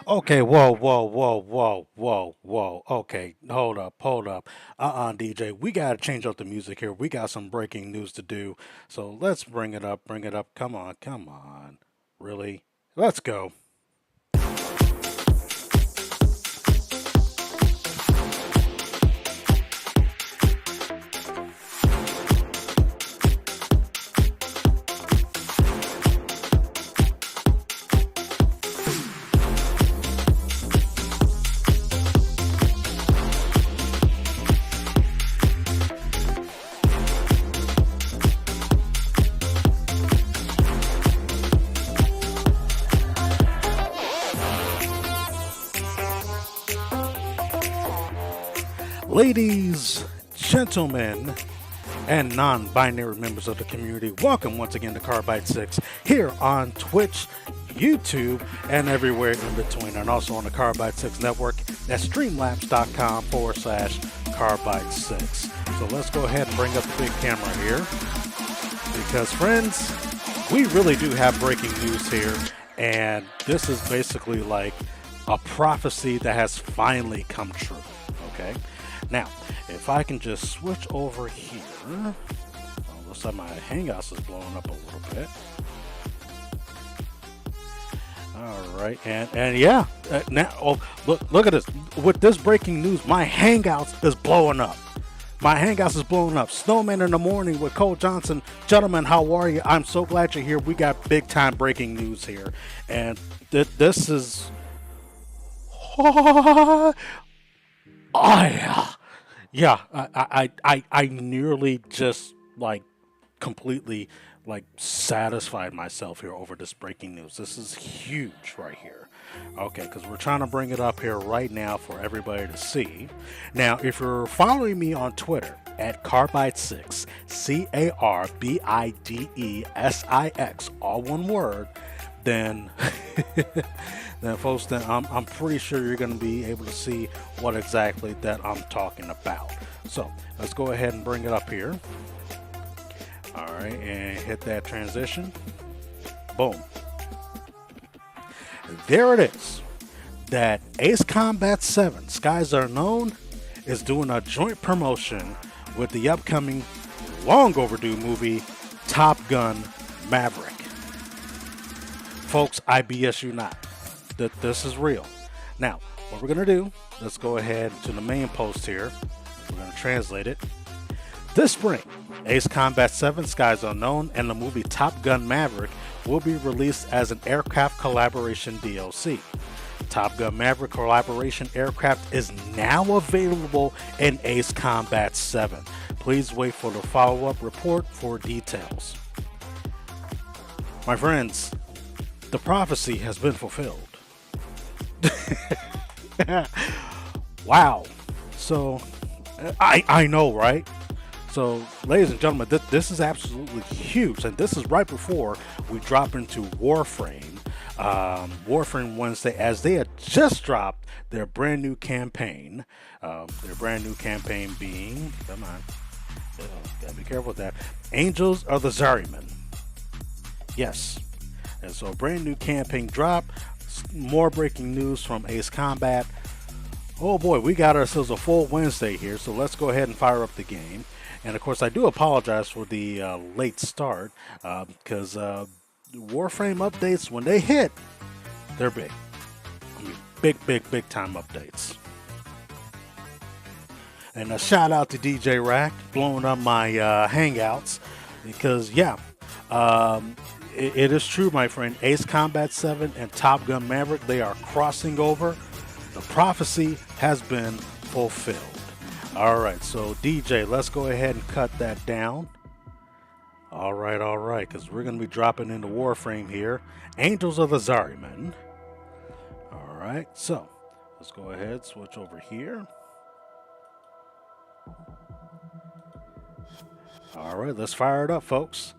Okay, whoa, whoa, whoa, whoa, whoa, whoa. Okay, hold up, hold up. DJ, we gotta change up the music here. We got some breaking news to do. So let's bring it up, bring it up. Come on, come on. Really? Let's go. Ladies, gentlemen, and non binary members of the community, welcome once again to Carbide 6 here on Twitch, YouTube, and everywhere in between, and also on the Carbide 6 network at streamlabs.com /Carbide 6. So let's go ahead and bring up the big camera here because, friends, we really do have breaking news here, and this is basically like a prophecy that has finally come true. Okay? Now, if I can just switch over here. Oh, looks like my Hangouts is blowing up a little bit. All right, and yeah, now look at this. With this breaking news, my Hangouts is blowing up. My Hangouts is blowing up. Snowman in the morning with Cole Johnson. Gentlemen, how are you? I'm so glad you're here. We got big time breaking news here, and this is. Oh yeah, yeah. I nearly just like completely like satisfied myself here over this breaking news. This is huge right here. Okay, because we're trying to bring it up here right now for everybody to see. Now, if you're following me on Twitter at Carbide6, CARBIDESIX, all one word, then then folks, then I'm pretty sure you're going to be able to see what exactly that I'm talking about. So let's go ahead and bring it up here. All right, and hit that transition. Boom. There it is. That Ace Combat 7 Skies Unknown is doing a joint promotion with the upcoming long overdue movie Top Gun Maverick. Folks, I BS you not. That this is real. Now, what we're going to do, let's go ahead to the main post here. We're going to translate it. This spring, Ace Combat 7 Skies Unknown and the movie Top Gun Maverick will be released as an aircraft collaboration DLC. Top Gun Maverick collaboration aircraft is now available in Ace Combat 7. Please wait for the follow-up report for details. My friends, the prophecy has been fulfilled. Wow. So, I know, right? So, ladies and gentlemen, this is absolutely huge, and this is right before we drop into Warframe Wednesday, as they had just dropped their brand new campaign. Their brand new campaign being, come on, gotta be careful with that. Angels of the Zariman. Yes, and so a brand new campaign drop. More breaking news from Ace Combat. Oh boy, we got ourselves a full Wednesday here, so let's go ahead and fire up the game. And of course, I do apologize for the late start because Warframe updates, when they hit, they're big. I mean, big time updates. And a shout out to DJ Rack blowing up my Hangouts because, yeah, it is true, my friend. Ace Combat 7 and Top Gun Maverick, they are crossing over. The prophecy has been fulfilled. All right, so DJ, let's go ahead and cut that down. All right, because we're going to be dropping into Warframe here. Angels of the Zariman. All right, so let's go ahead, switch over here. All right, let's fire it up, folks.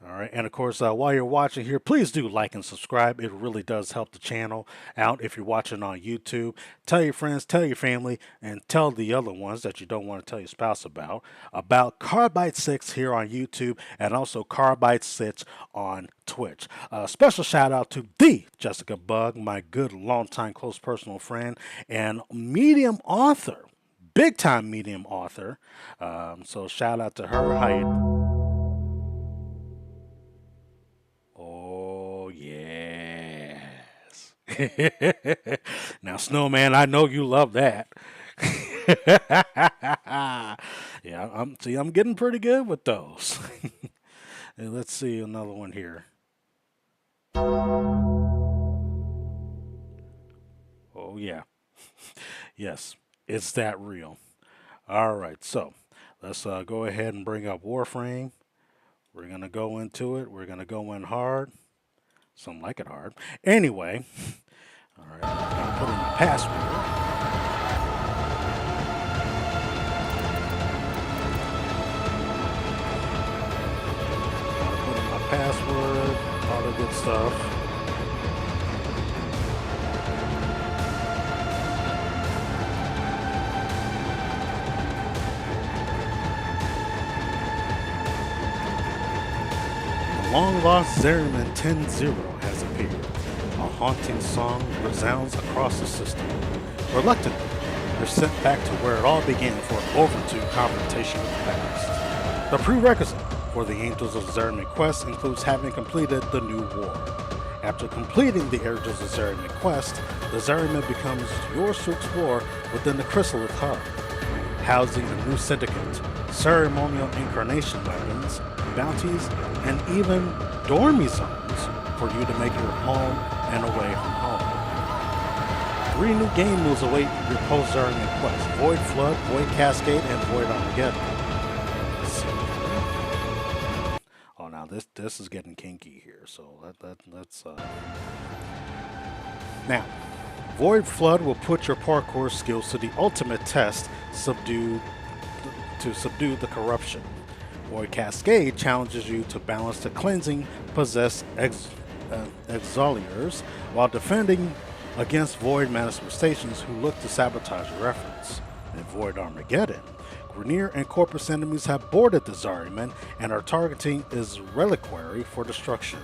All right, and of course, while you're watching here, please do like and subscribe. It really does help the channel out if you're watching on YouTube. Tell your friends, tell your family, and tell the other ones that you don't want to tell your spouse about Carbide 6 here on YouTube and also Carbide 6 on Twitch. Special shout out to the Jessica Bug, my good longtime close personal friend and medium author, big time medium author. So shout out to her. How you? Oh, yes. Now, Snowman, I know you love that. Yeah, I'm getting pretty good with those. And let's see another one here. Oh yeah. Yes, it's that real. All right, so let's go ahead and bring up Warframe. We're gonna go into it. We're gonna go in hard. Some like it hard. Anyway, all right, I'm gonna put in my password. Put in my password, all the good stuff. The long lost Zariman 10-0 has appeared. A haunting song resounds across the system. Reluctantly, you're sent back to where it all began for an overdue confrontation with the past. The prerequisite for the Angels of Zariman quest includes having completed the New War. After completing the Angels of Zariman quest, the Zariman becomes yours to explore within the Chrysalith Hub, housing the new syndicate, ceremonial incarnation weapons, bounties, and even dormy zones for you to make your home and away from home. 3 new game moves await your post-Zariman quest: Void Flood, Void Cascade, and Void Armageddon. Let's see. Oh, now this is getting kinky here, so let's now. Void Flood will put your parkour skills to the ultimate test, to subdue the corruption. Void Cascade challenges you to balance the cleansing possessed exiliars while defending against Void manifestations who look to sabotage your efforts. In Void Armageddon, Grenier and Corpus enemies have boarded the Zariman and are targeting its reliquary for destruction.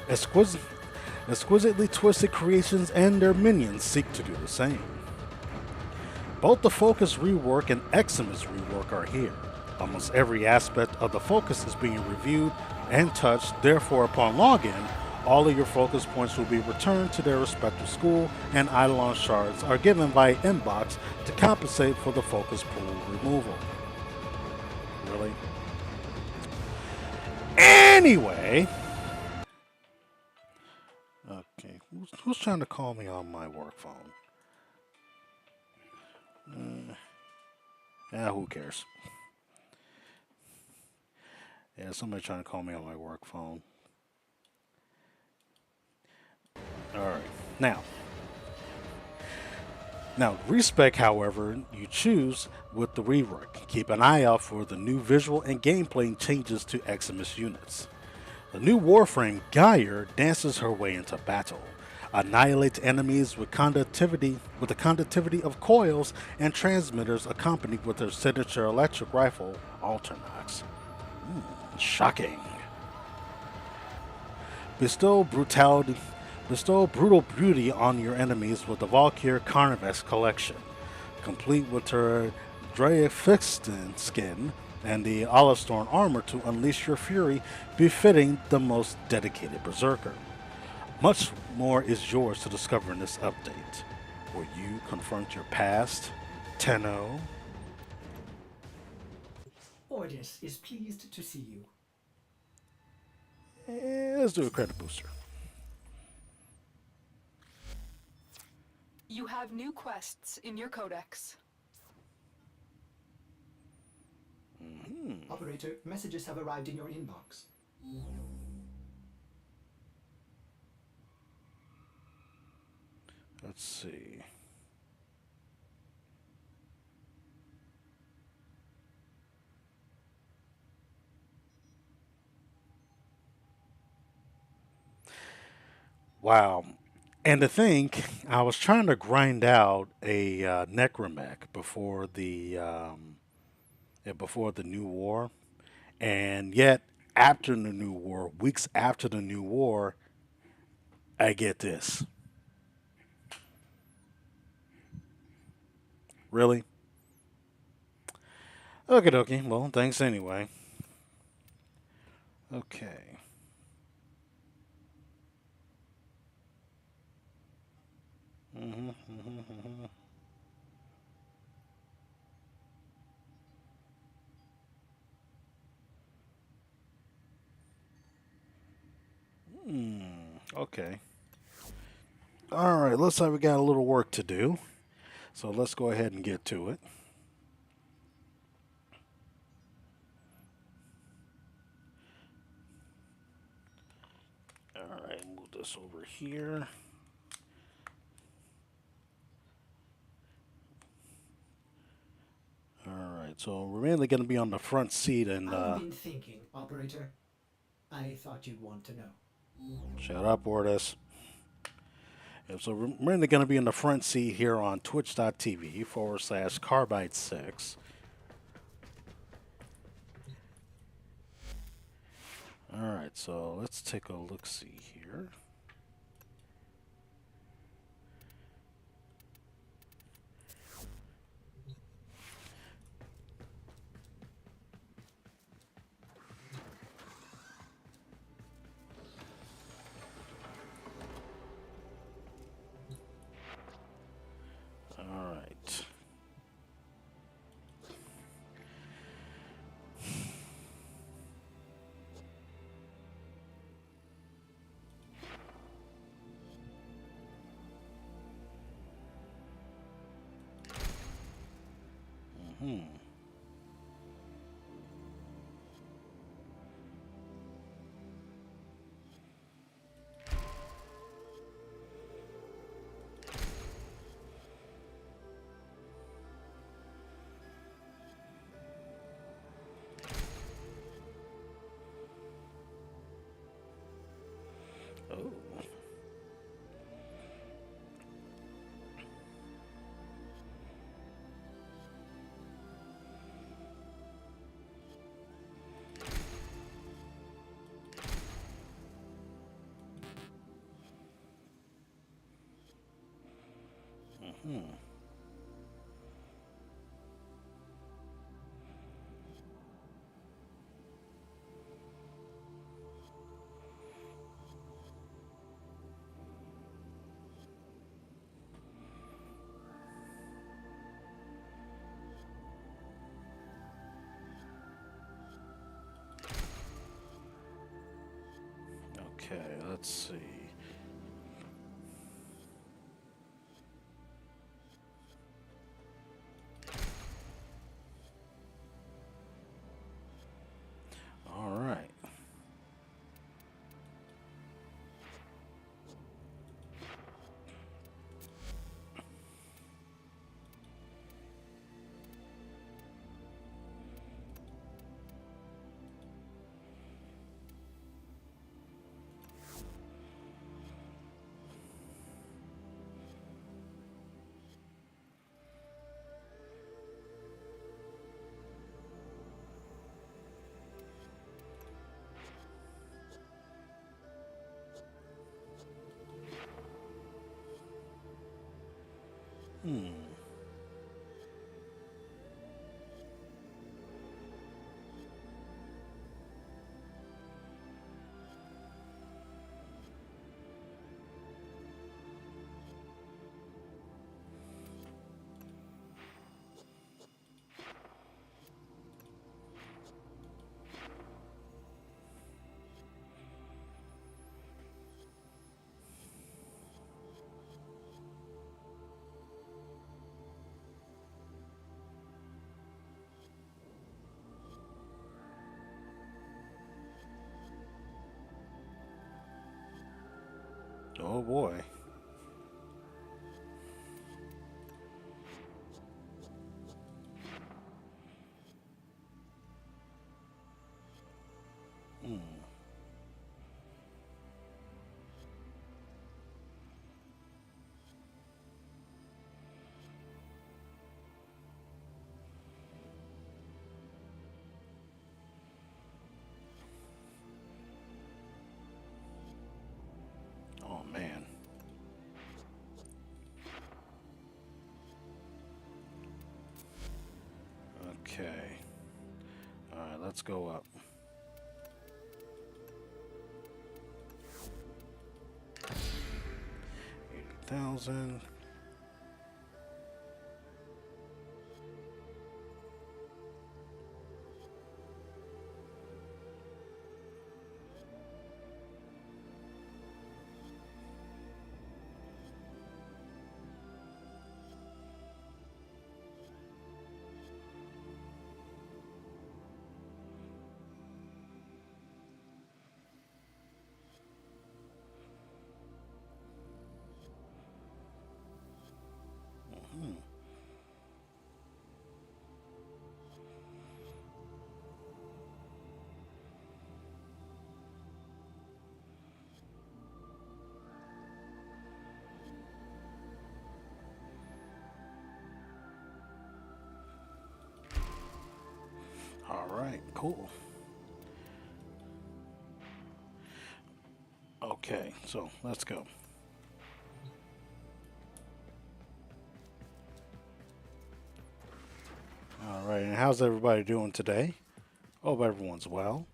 Exquisitely twisted creations and their minions seek to do the same. Both the Focus rework and Eximus rework are here. Almost every aspect of the Focus is being reviewed and touched, therefore upon login, all of your Focus points will be returned to their respective school, and Eidolon shards are given by inbox to compensate for the Focus pool removal. Really? Anyway, okay, who's trying to call me on my work phone? Who cares? Yeah, somebody trying to call me on my work phone. Alright, now, respec, however, you choose with the rework. Keep an eye out for the new visual and gameplay changes to Eximus units. The new Warframe Geyer dances her way into battle, annihilates enemies with the conductivity of coils and transmitters accompanied with her signature electric rifle, Alternox. Shocking. Bestow brutal beauty on your enemies with the Valkyr Carnivex collection, complete with her Dreifixten skin and the Olistorn armor to unleash your fury befitting the most dedicated berserker. Much more is yours to discover in this update. Will you confront your past, Tenno? Ordis is pleased to see you. Let's do a credit booster. You have new quests in your codex. Operator, messages have arrived in your inbox. Let's see. Wow. And to think, I was trying to grind out a necromech before the new war, and yet after the new war, weeks after the new war, I get this. Really? Okay, dokie. Well, thanks anyway. Okay. Hmm. Okay. All right. Looks like we got a little work to do, so let's go ahead and get to it. All right. Move this over here. All right. So we're mainly going to be on the front seat, and I've been thinking, operator. I thought you'd want to know. shut up, Ortis. Yeah, so we're mainly going to be in the front seat here on twitch.tv/Carbide6. All right, so let's take a look see here. All right. Hmm. Oh. Hmm. Okay, let's see. All right. Hmm. Oh boy. Hmm. Okay. Alright, let's go up. 80,000. All right, cool. Okay, so let's go. All right, and how's everybody doing today? Hope everyone's well.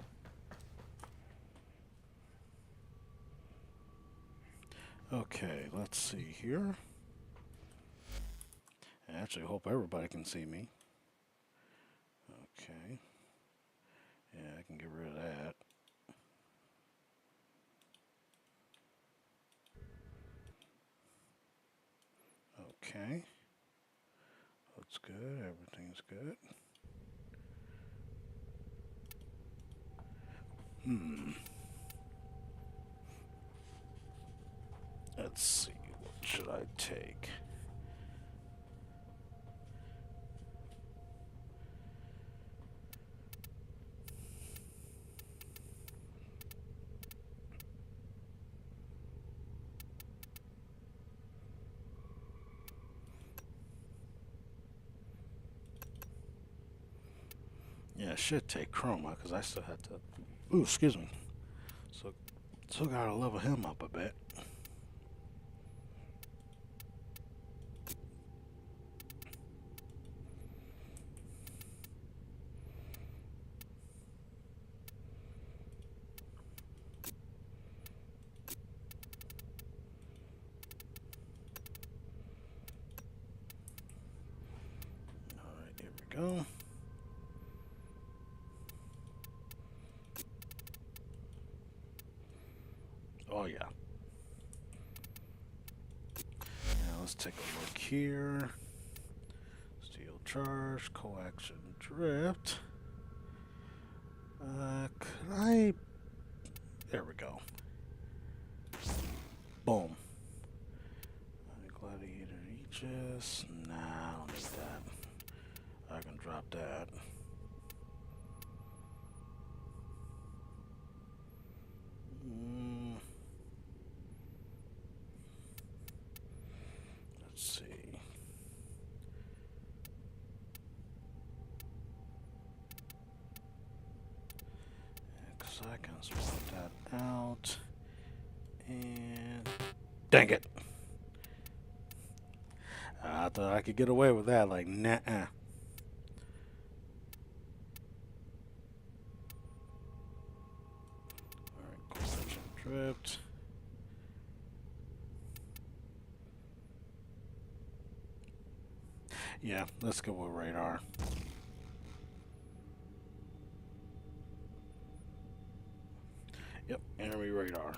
Okay, let's see here. I actually hope everybody can see me. Okay. Yeah, I can get rid of that. Okay. That's good. Everything's good. Let's see. What should I take? Yeah, I should take Chroma because I still had to. Ooh, excuse me. So, still gotta level him up a bit. All right, here we go. Oh yeah. Now let's take a look here. Steel charge, coaxial drift. Could I? There we go. Boom. Gladiator Aegis. Nah, I don't need that. I can drop that. Let's see. Because I can swap that out. And dang it. I thought I could get away with that. Like, nah. Alright, collection drift. Yeah, let's go with radar. Yep, enemy radar.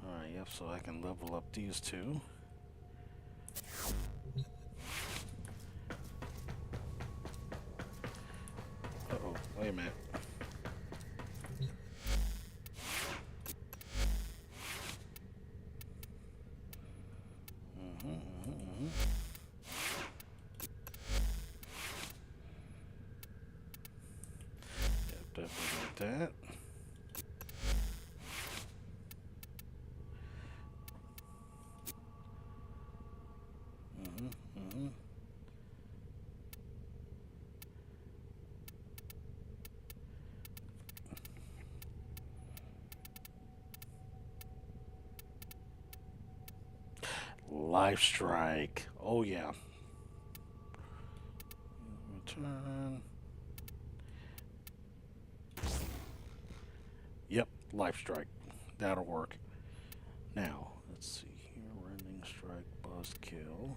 Alright, yep, so I can level up these two. Uh-oh, wait a minute. Yep, definitely like that. Life strike. Oh yeah. life strike. That'll work. Now, let's see here. Rending strike, bust, kill.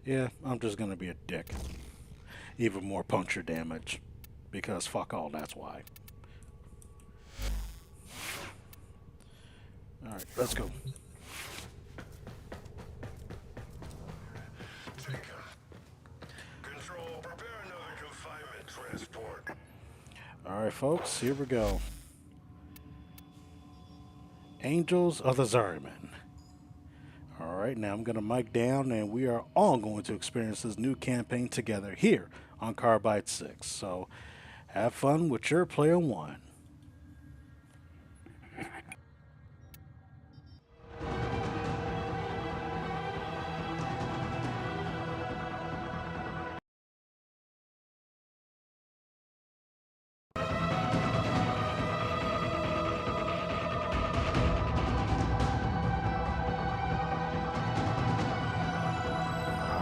Yeah, I'm just gonna be a dick. Even more puncture damage. Because fuck all, that's why. Alright, let's go. Control, prepare another confinement transport. Alright, folks, here we go. Angels of the Zariman. Alright, now I'm going to mic down and we are all going to experience this new campaign together here on Carbide 6. So, have fun with your player one.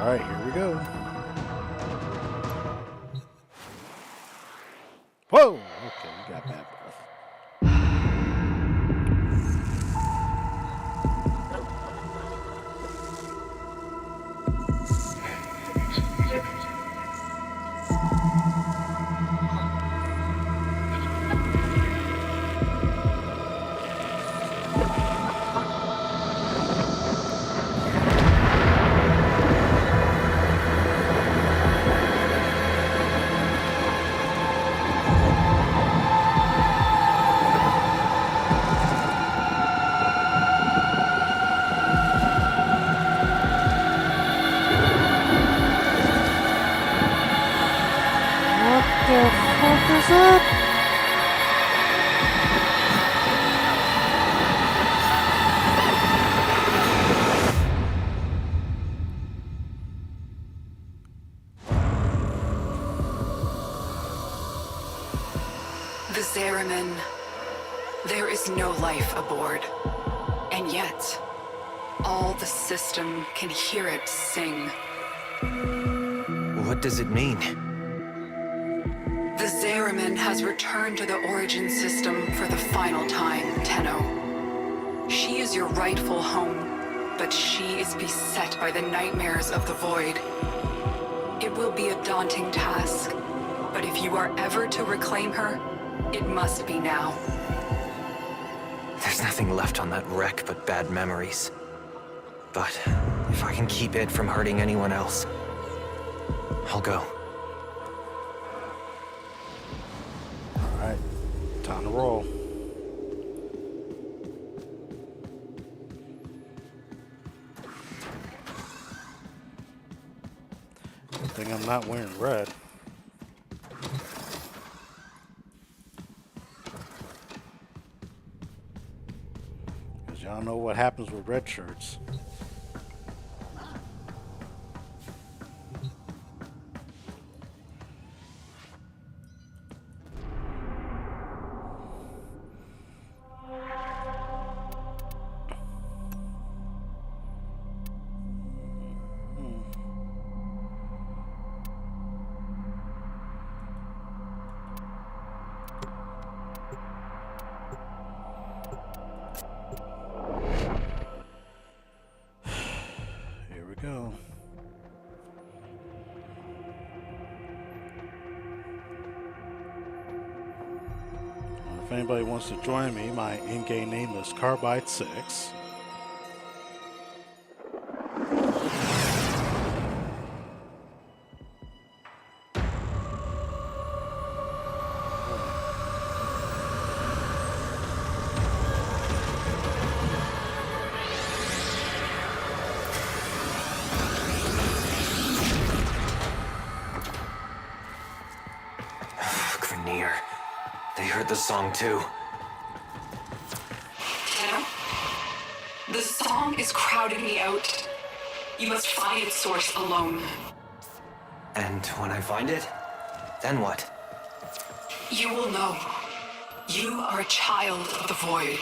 Alright, here we go. Whoa! Okay, we got bad breath. The Zariman. There is no life aboard. And yet, all the system can hear it sing. What does it mean? The Zariman has returned to the origin system for the final time, Tenno. She is your rightful home, but she is beset by the nightmares of the Void. It will be a daunting task, but if you are ever to reclaim her, it must be now. There's nothing left on that wreck but bad memories. But if I can keep it from hurting anyone else, I'll go. Alright, time to roll. Good thing I'm not wearing red. Because y'all know what happens with red shirts. Here we go. If anybody wants to join me, my in-game name is Carbide 6. Grenier. They heard the song too. Tenno? The song is crowding me out. You must find its source alone. And when I find it, then what? You will know. You are a child of the Void.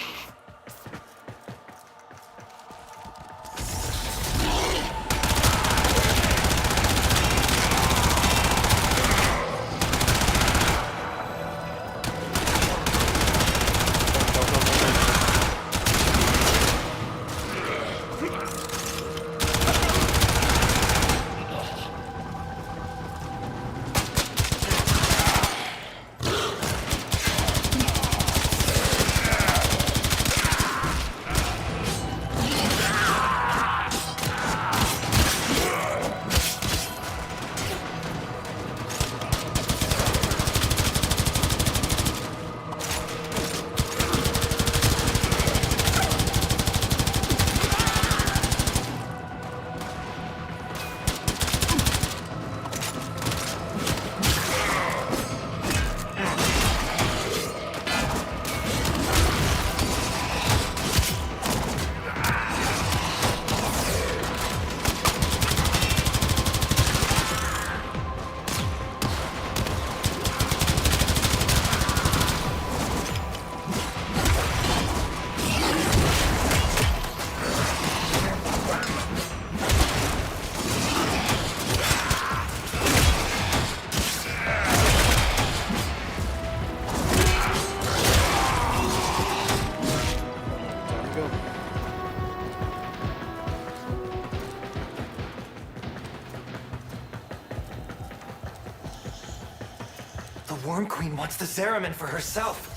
Worm Queen wants the Zariman for herself.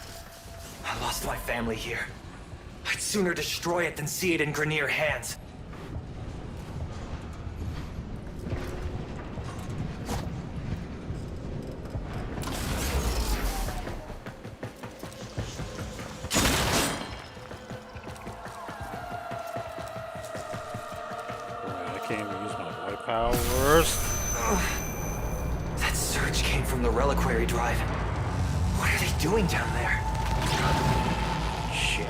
I lost my family here. I'd sooner destroy it than see it in Grineer hands. I can't even use my white powers. That surge came from the reliquary drive. What are they doing down there? Shit.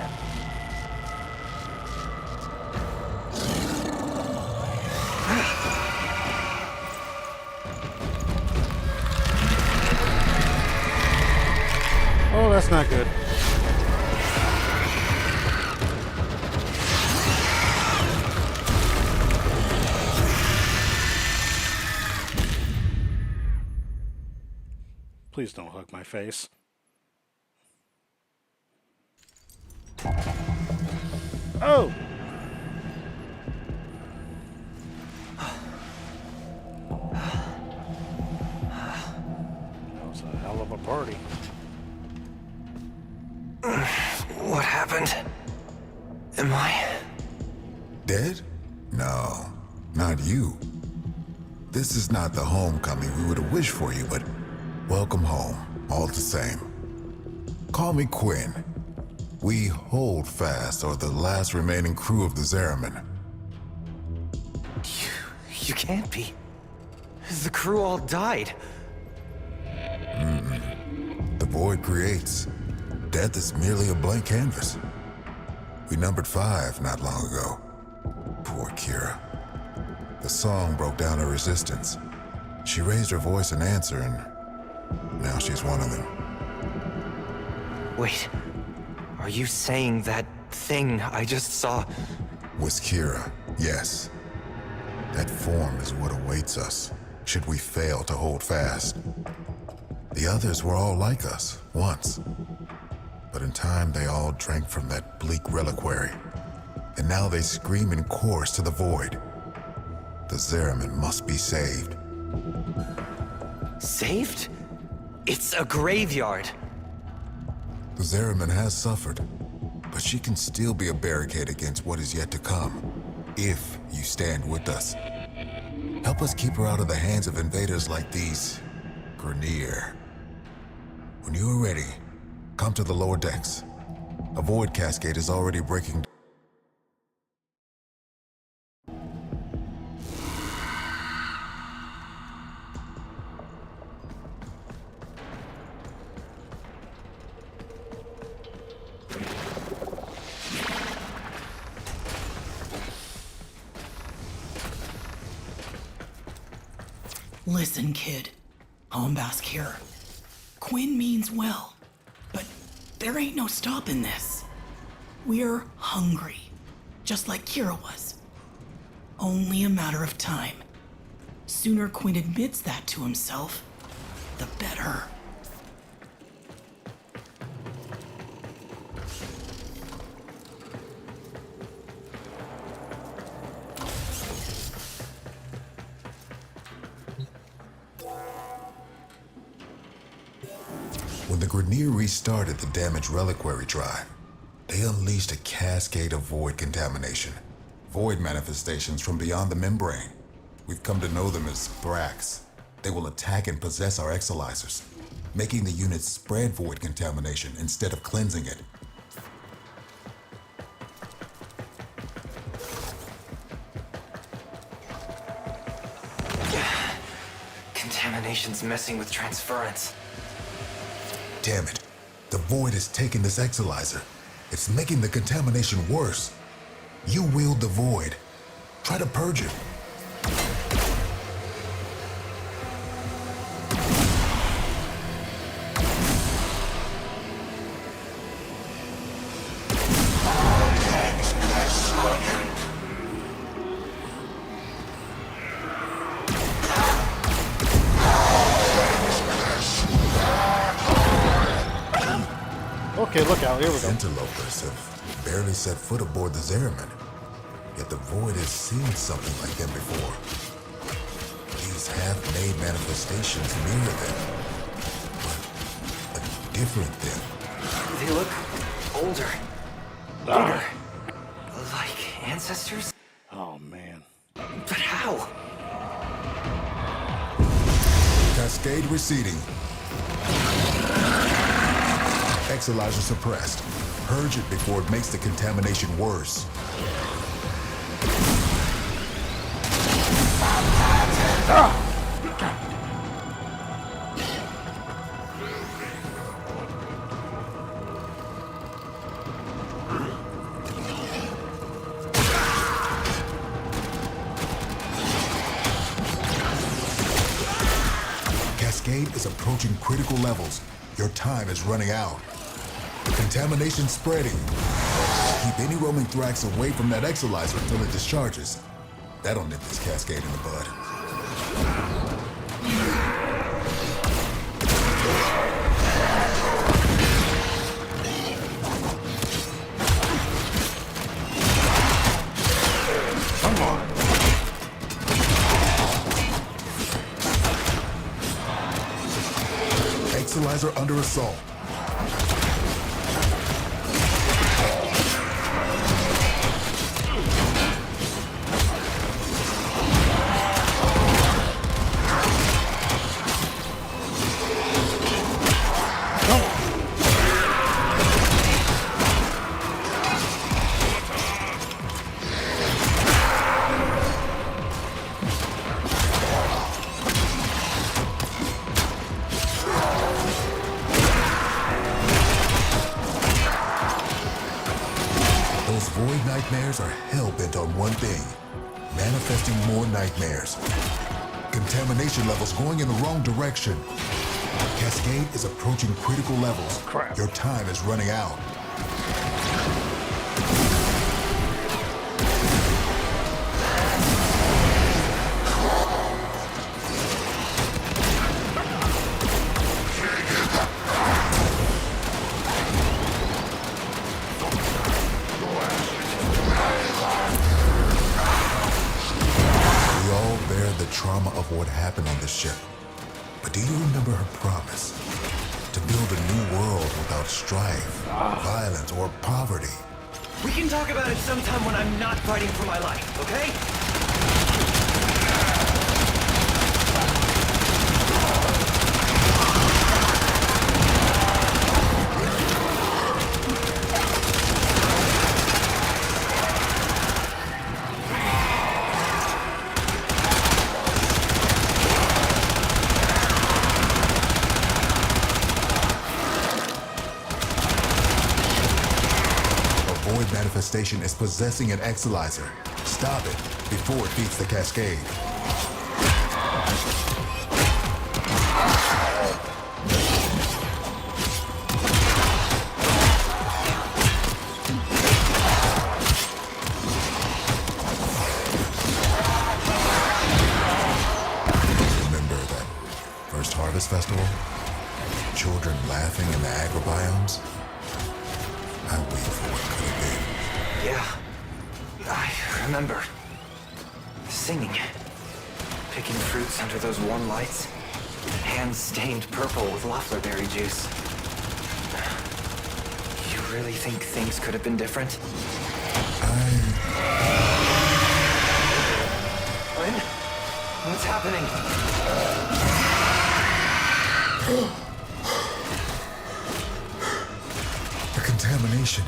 Oh, that's not good. Please don't hug my face. Oh! That was a hell of a party. What happened? Am I... Dead? No, not you. This is not the homecoming we would have wished for you, but welcome home, all the same. Call me Quinn. We hold fast are the last remaining crew of the Zariman. You can't be. The crew all died. The void creates. Death is merely a blank canvas. We numbered 5 not long ago. Poor Kira. The song broke down her resistance. She raised her voice in answer, and now she's one of them. Wait. Are you saying that thing I just saw... Was Kira, yes. That form is what awaits us, should we fail to hold fast. The others were all like us, once. But in time, they all drank from that bleak reliquary. And now they scream in chorus to the void. The Zariman must be saved. Saved? It's a graveyard. The Zariman has suffered, but she can still be a barricade against what is yet to come, if you stand with us. Help us keep her out of the hands of invaders like these, Grineer. When you are ready, come to the lower decks. A void cascade is already breaking. Listen, kid. Hombask here. Quinn means well, but there ain't no stopping this. We're hungry, just like Kira was. Only a matter of time. Sooner Quinn admits that to himself, the better. When the Grineer restarted the damaged reliquary drive, they unleashed a cascade of void contamination. Void manifestations from beyond the membrane. We've come to know them as Brax. They will attack and possess our exolizers, making the unit spread void contamination instead of cleansing it. Contamination's messing with transference. Damn it. The void has taken this exolizer. It's making the contamination worse. You wield the void. Try to purge it. Okay, look out. Here we go. Interlopers have barely set foot aboard the Zariman. Yet the void has seen something like them before. These half-made manifestations mirror them. But different then. They look older, bigger, like ancestors. Oh, man. But how? Cascade receding. Exilizer suppressed. Purge it before it makes the contamination worse. Cascade is approaching critical levels. Your time is running out. The contamination's spreading. Keep any roaming Thrax away from that Exilizer until it discharges. That'll nip this Cascade in the bud. Come on. Exilizer under assault. Those void nightmares are hell-bent on one thing: manifesting more nightmares. Contamination levels going in the wrong direction. Cascade is approaching critical levels. Crap. Your time is running out. We all bear the trauma of what happened on this ship. But do you remember her promise? To build a new world without strife, violence, or poverty. We can talk about it sometime when I'm not fighting for my life, okay? A void manifestation is possessing an Exilizer. Stop it before it beats the Cascade. Remember that first Harvest Festival? Children laughing in the agrobiomes? I wait for what could have been. Yeah, I remember. Singing. Picking fruits under those warm lights. Hands stained purple with loefflerberry juice. You really think things could have been different? When? What's happening? The contamination.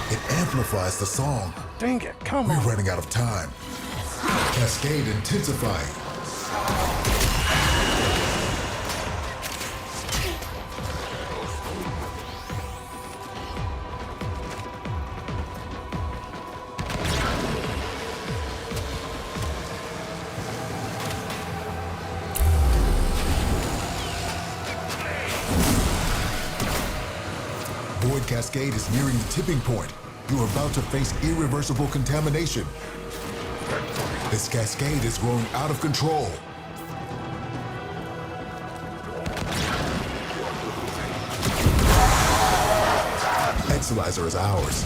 It amplifies the song. Dang it, come We're on. running out of time. Cascade intensifying. Void Cascade is nearing the tipping point. You are about to face irreversible contamination. This cascade is growing out of control. Exilizer is ours.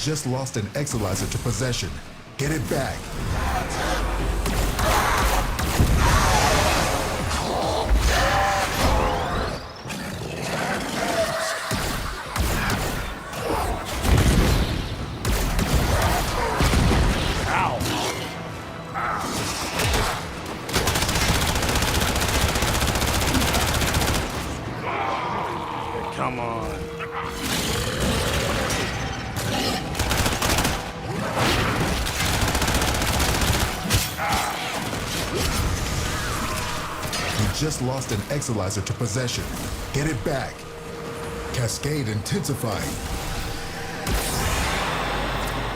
just lost an Exalizer to possession. Get it back. Come on. You just lost an Exalizer to possession. Get it back. Cascade intensifying.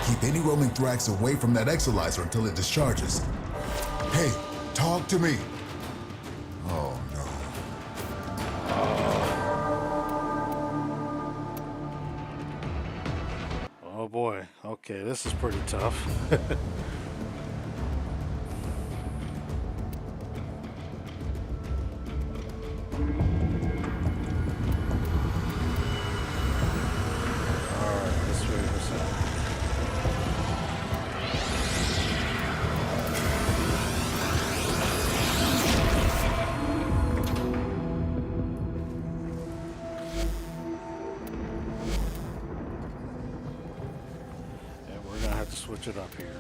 Keep any roaming Thrax away from that Exalizer until it discharges. Hey, talk to me. Oh no. Oh boy. Okay, this is pretty tough. Alright, let's figure this out. And we're gonna have to switch it up here.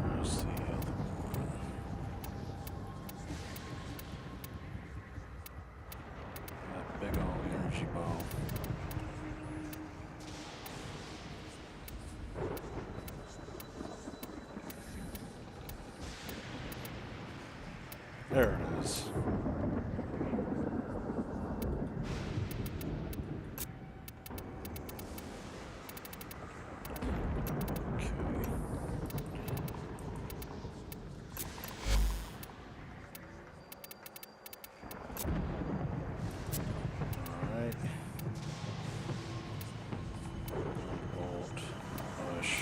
Where's the other one? That big old energy ball. There it is. Okay. Alright. Bolt. Push.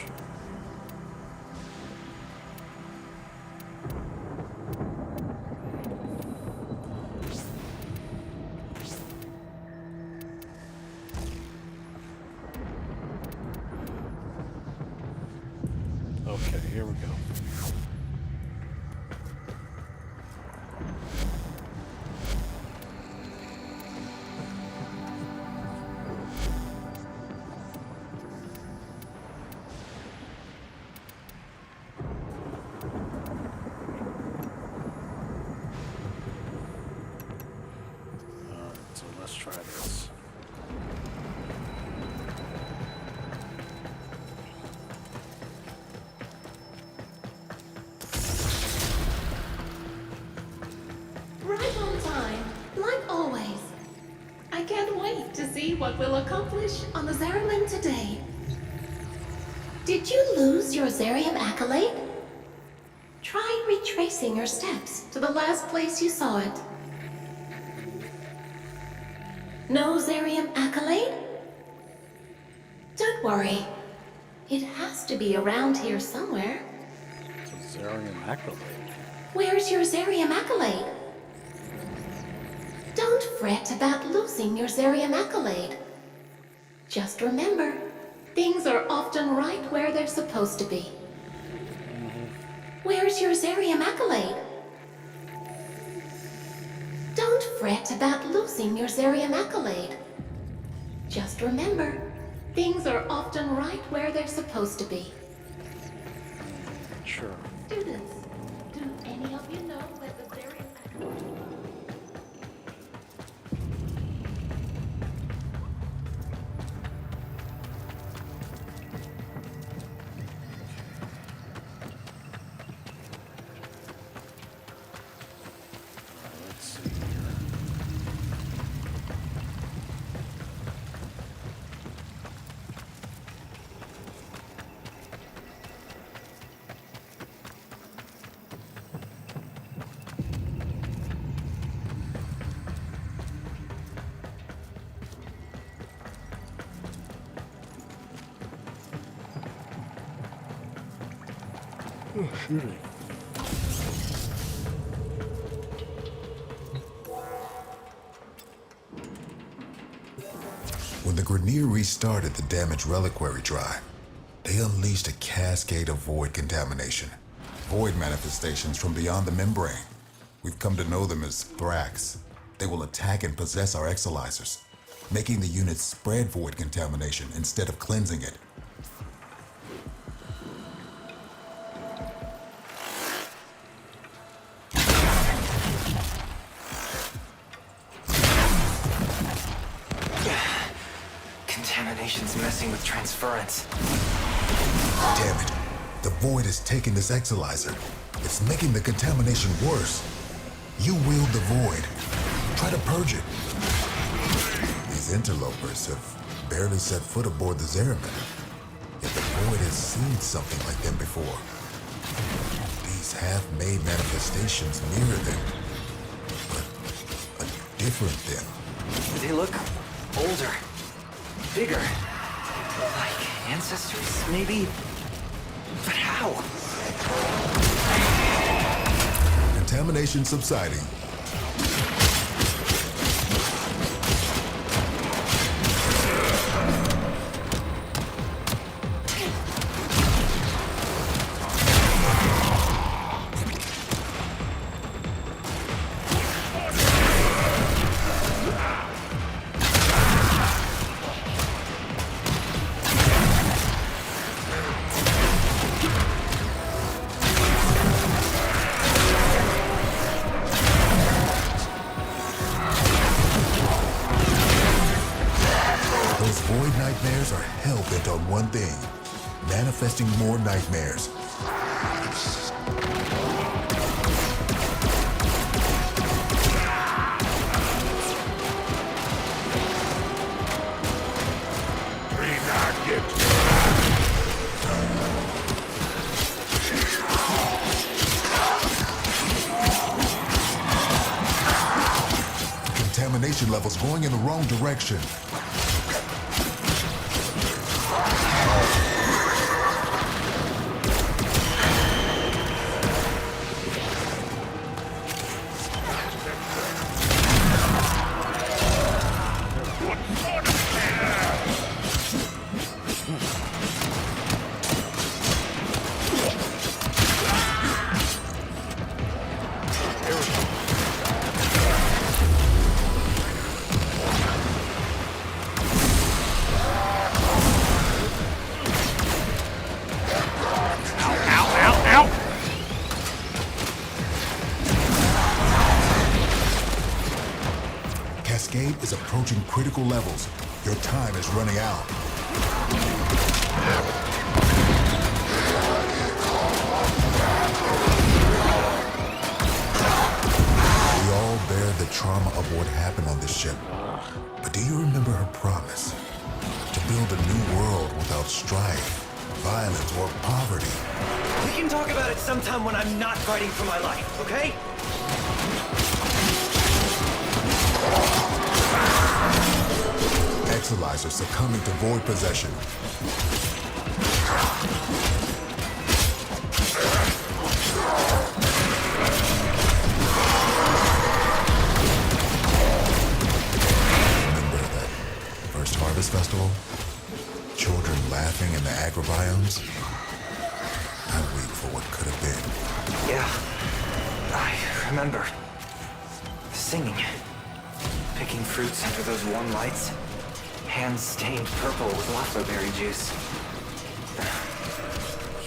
Okay, here we go. Alright, so let's try this. Right on time, like always. I can't wait to see what we'll accomplish on the Zariman today. Did you lose your Zarium accolade? Try retracing your steps to the last place you saw it. No Zarium accolade? Don't worry. It has to be around here somewhere. It's a Zariman accolade. Where's your Zarium accolade? Don't fret about losing your Zarium accolade. Just remember, things are often right where they're supposed to be. Where's your Zarium accolade? Don't fret about losing your Zarium accolade. Just remember, things are often right where they're supposed to be. Sure. Students, do any of you know where the Zarium accolade... Let's see here. Excuse me. When the Grineer restarted the damaged reliquary drive, they unleashed a cascade of void contamination. Void manifestations from beyond the membrane. We've come to know them as Thrax. They will attack and possess our exolizers, making the unit spread void contamination instead of cleansing it. Contamination's messing with transference. Damn it. The void is taking this exolizer. It's making the contamination worse. You wield the void. Try to purge it. These interlopers have barely set foot aboard the Zariman. Yet the void has seen something like them before. These half-made manifestations mirror them, but a different them. They look older, bigger, like ancestors, maybe? But how? Contamination subsiding. Those void nightmares are hell-bent on one thing: manifesting more nightmares. Contamination levels going in the wrong direction. Cascade is approaching critical levels. Your time is running out. We all bear the trauma of what happened on this ship. But do you remember her promise? To build a new world without strife, violence, or poverty. We can talk about it sometime when I'm not fighting for my life, okay? Exolizer succumbing to void possession. Remember that first Harvest Festival? Children laughing in the agrobiomes? I wait for what could have been. Yeah, I remember. Singing. Picking fruits under those warm lights. Hands stained purple with loefflerberry juice.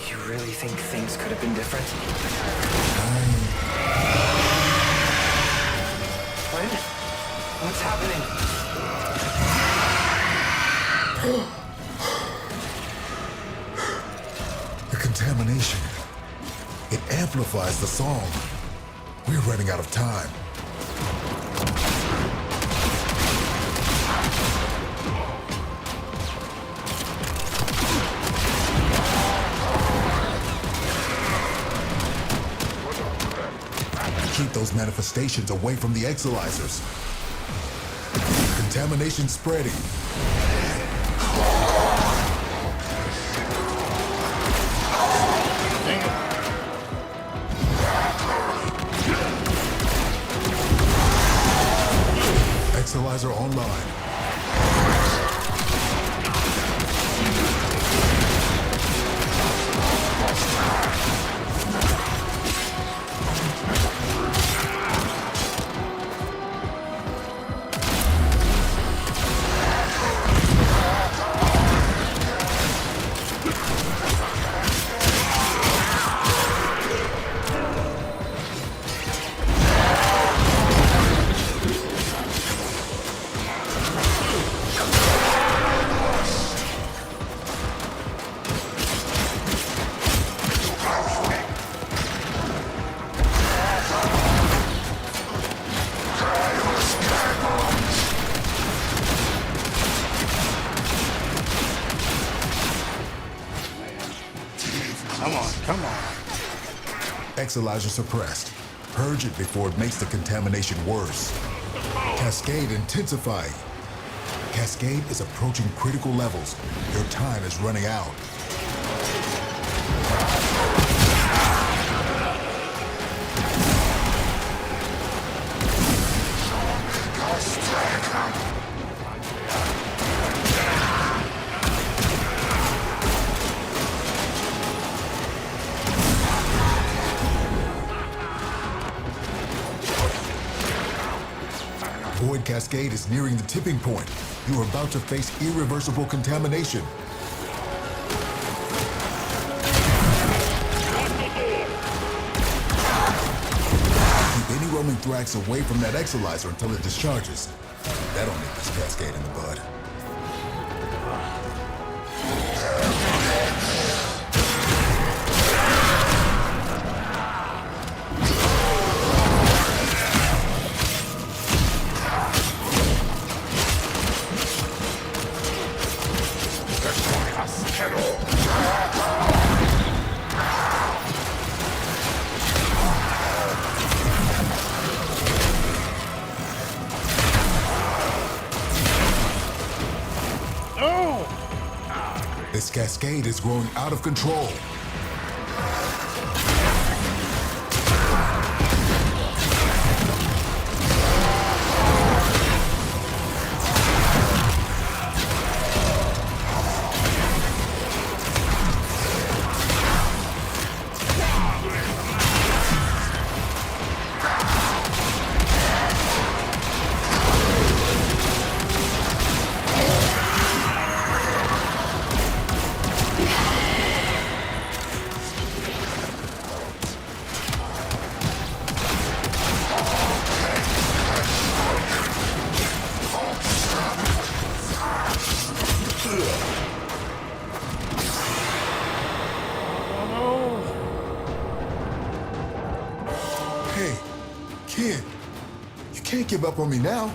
You really think things could have been different? What? What's happening? The contamination. It amplifies the song. We're running out of time. Keep those manifestations away from the exolizers. Contamination spreading. Exalizer online. Come on. Exalizer suppressed. Purge it before it makes the contamination worse. Cascade intensifying. Cascade is approaching critical levels. Your time is running out. Void Cascade is nearing the tipping point. You are about to face irreversible contamination. Keep any roaming Thrax away from that Exalizer until it discharges. That'll nip this Cascade in the bud. This cascade is growing out of control. Hey, kid, you can't give up on me now.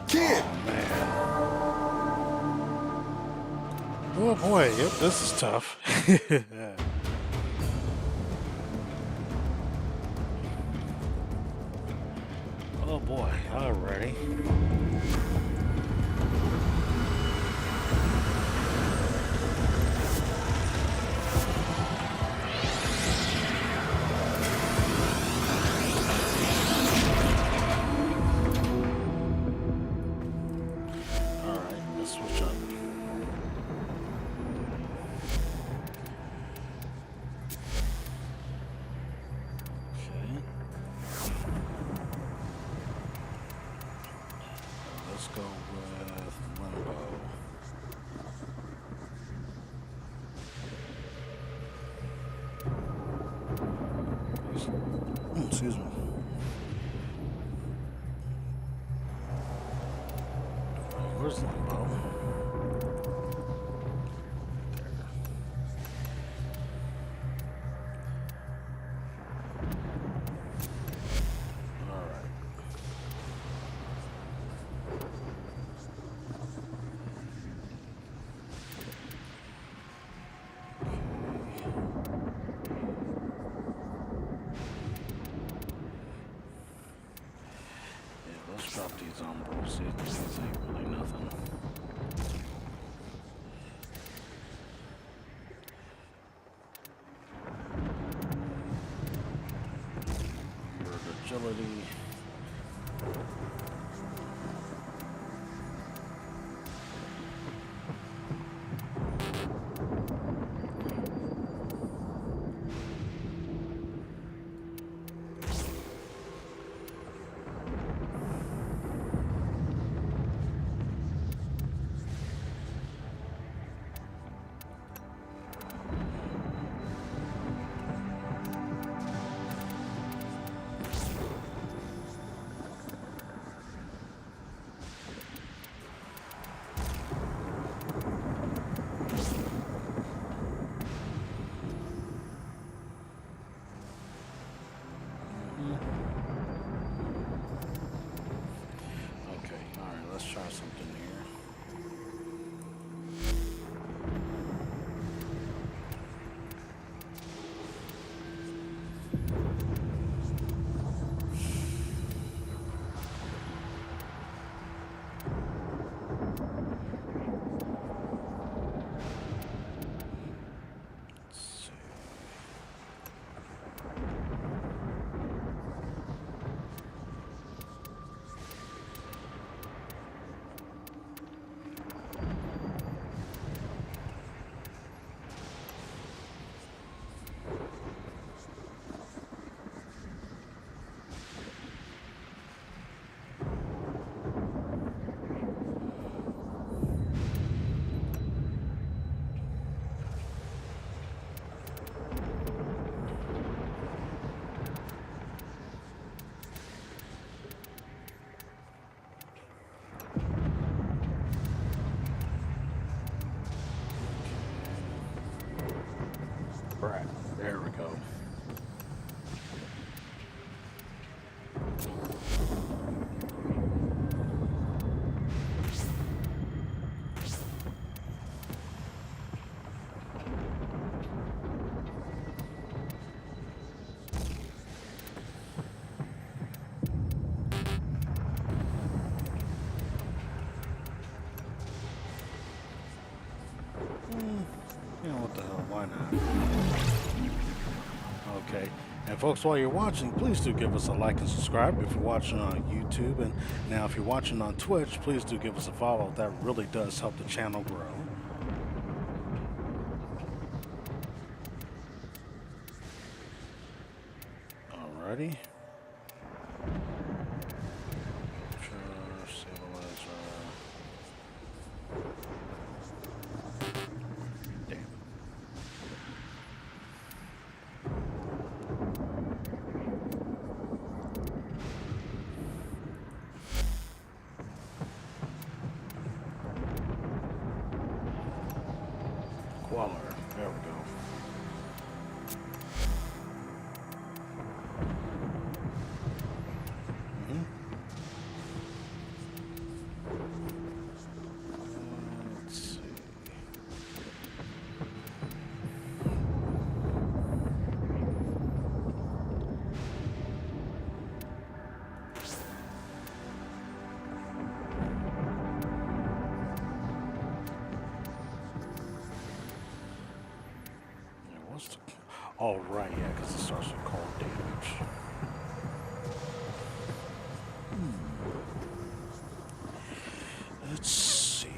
Kid! Oh, man. Oh, boy. Yep, this is tough. Oh, boy. Alrighty. Switch up. Okay. Let's go with Limbo. Excuse me. Where's Limbo? Drop these on both, see if these ain't really nothing. Bird agility. Okay, alright, let's try something here. Let's see. Right, there we go. You know what the hell, why not? Okay, and folks, while you're watching, please do give us a like and subscribe if you're watching on YouTube. And now if you're watching on Twitch, please do give us a follow. That really does help the channel grow. Alrighty. There we go. Let's see. Oh, right, yeah, because it starts with cold damage. Let's see.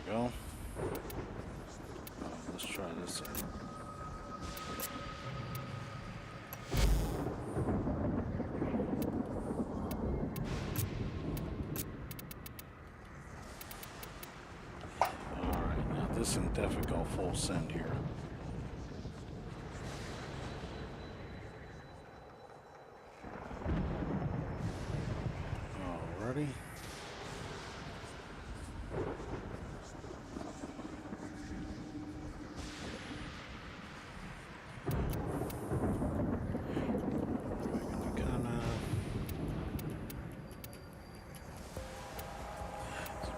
Go. Let's try this out. Alright, now this can definitely go full send here. Alrighty.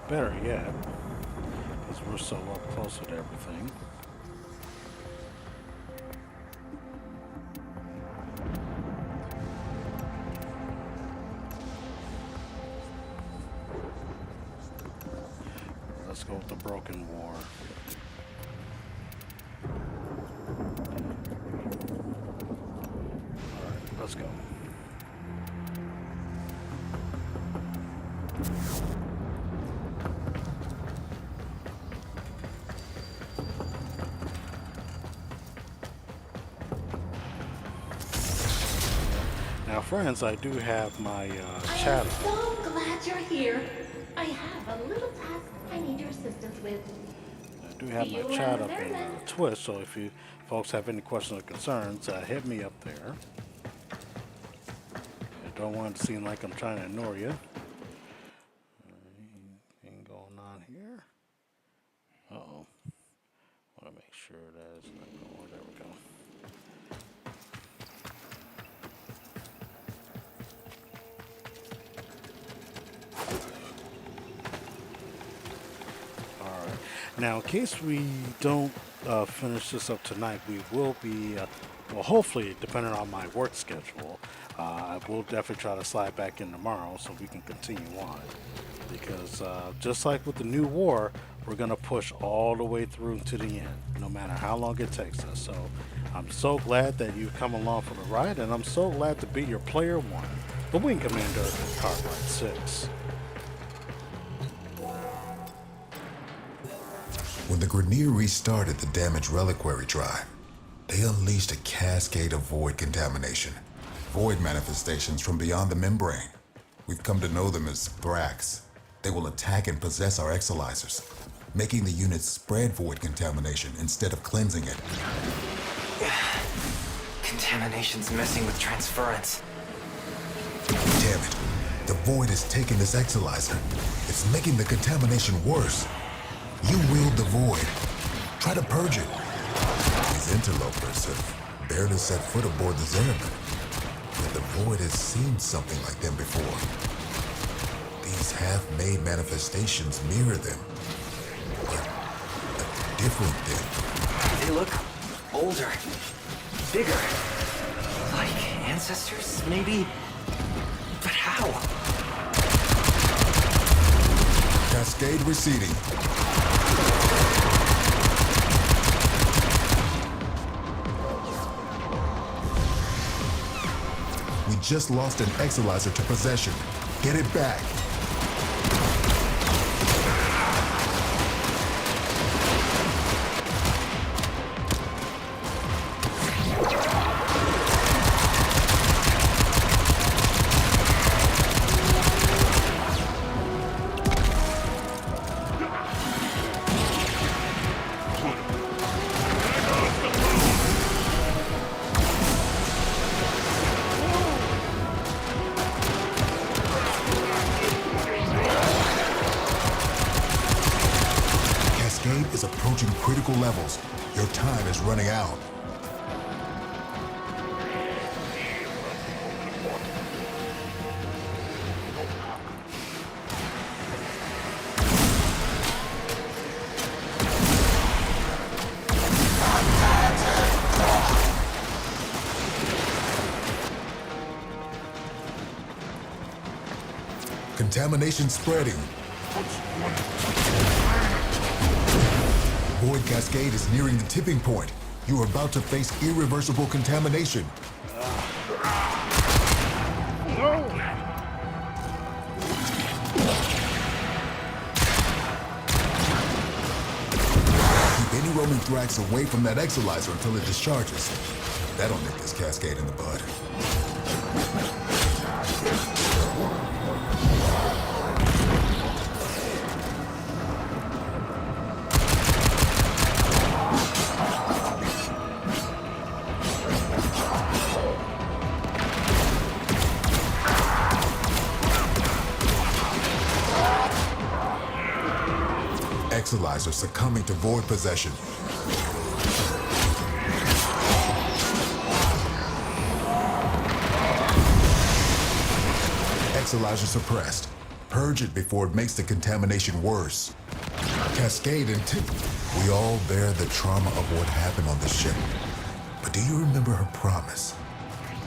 Better yet, because we're so up close with everything. Let's go with the Broken War. Alright, let's go. Now, friends, I do have my chat. I'm so glad you're here. I have a little task I need your assistance with. I do have See my you chat around up in there, Twitch, so if you folks have any questions or concerns, hit me up there. I don't want it to seem like I'm trying to ignore you. Anything going on here? Uh-oh. Want to make sure that it's not going. There we go. All right. Now, in case we don't finish this up tonight, we will be, well, hopefully, depending on my work schedule, I will definitely try to slide back in tomorrow so we can continue on. Because just like with the new war, we're going to push all the way through to the end, no matter how long it takes us. So I'm so glad that you've come along for the ride, and I'm so glad to be your player one, the Wing Commander of Carbide 6. When the Grineer restarted the damaged reliquary drive, they unleashed a cascade of void contamination. Void manifestations from beyond the membrane. We've come to know them as Thrax. They will attack and possess our exolizers, making the unit spread void contamination instead of cleansing it. Contamination's messing with transference. Damn it. The void has taken this exolizer. It's making the contamination worse. You wield the void. Try to purge it. These interlopers have barely set foot aboard the Zariman. But the void has seen something like them before. These half-made manifestations mirror them. But a different them. They look older, bigger. Like ancestors, maybe? But how? Cascade receding. We just lost an exolizer to possession. Get it back. Is approaching critical levels. Your time is running out. Contamination spreading. Void cascade is nearing the tipping point. You are about to face irreversible contamination. Keep any roaming Thrax away from that exolizer until it discharges. That'll nip this cascade in the bud. Exolizer succumbing to void possession. Exolizer suppressed. Purge it before it makes the contamination worse. Cascade and tip. We all bear the trauma of what happened on the ship. But do you remember her promise?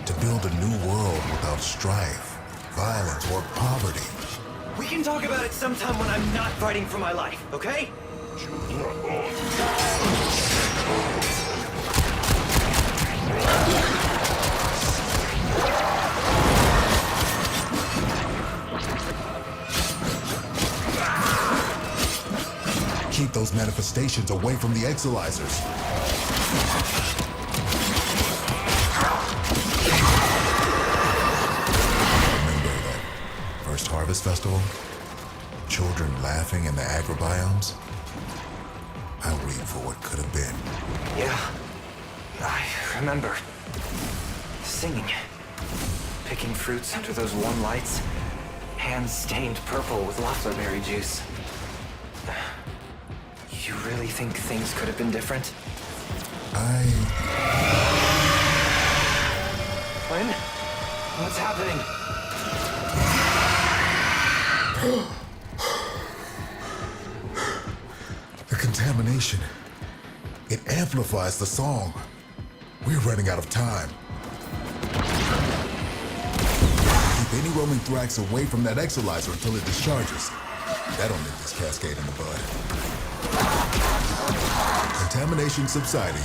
To build a new world without strife, violence, or poverty. We can talk about it sometime when I'm not fighting for my life, okay? Keep those manifestations away from the exolizers. Remember that first Harvest Festival? children laughing in the agrobiomes? I weep for what could have been. Yeah, I remember. Singing. Picking fruits under those warm lights. Hands stained purple with Loeffler berry juice. You really think things could have been different? Quinn? What's happening? The contamination. It amplifies the song. We're running out of time. Keep any roaming thrax away from that exolyzer until it discharges. That'll nip this cascade in the bud. Contamination subsiding.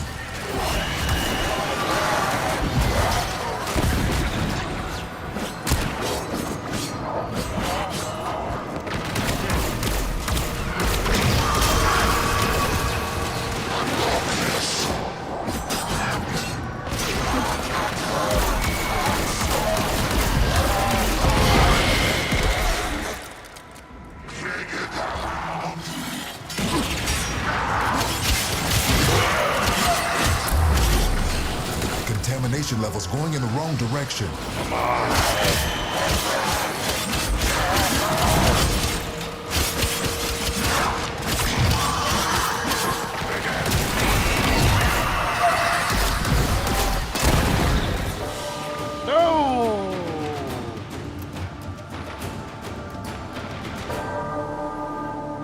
Contamination levels going in the wrong direction. Come on.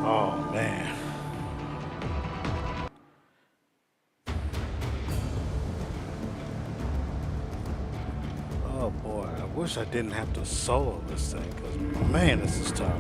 Oh, man. Oh, boy. I wish I didn't have to solo this thing, because, man, this is tough.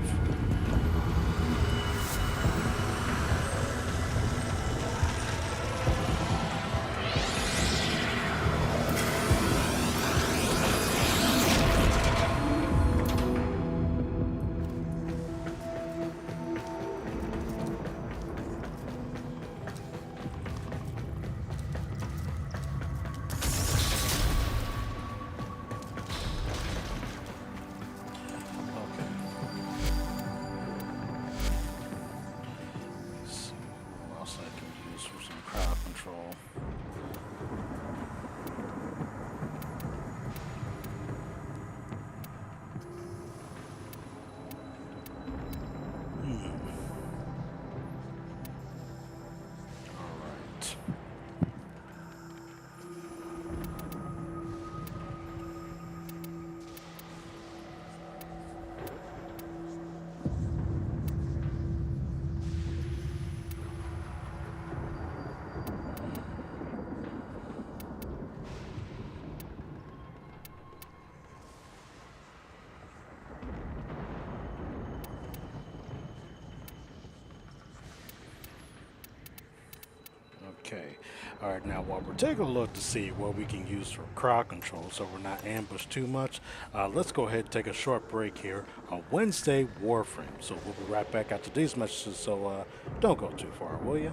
Okay. All right, now while we're taking a look to see what we can use for crowd control so we're not ambushed too much, let's go ahead and take a short break here on Wednesday Warframe. So we'll be right back after these messages, so don't go too far, will you?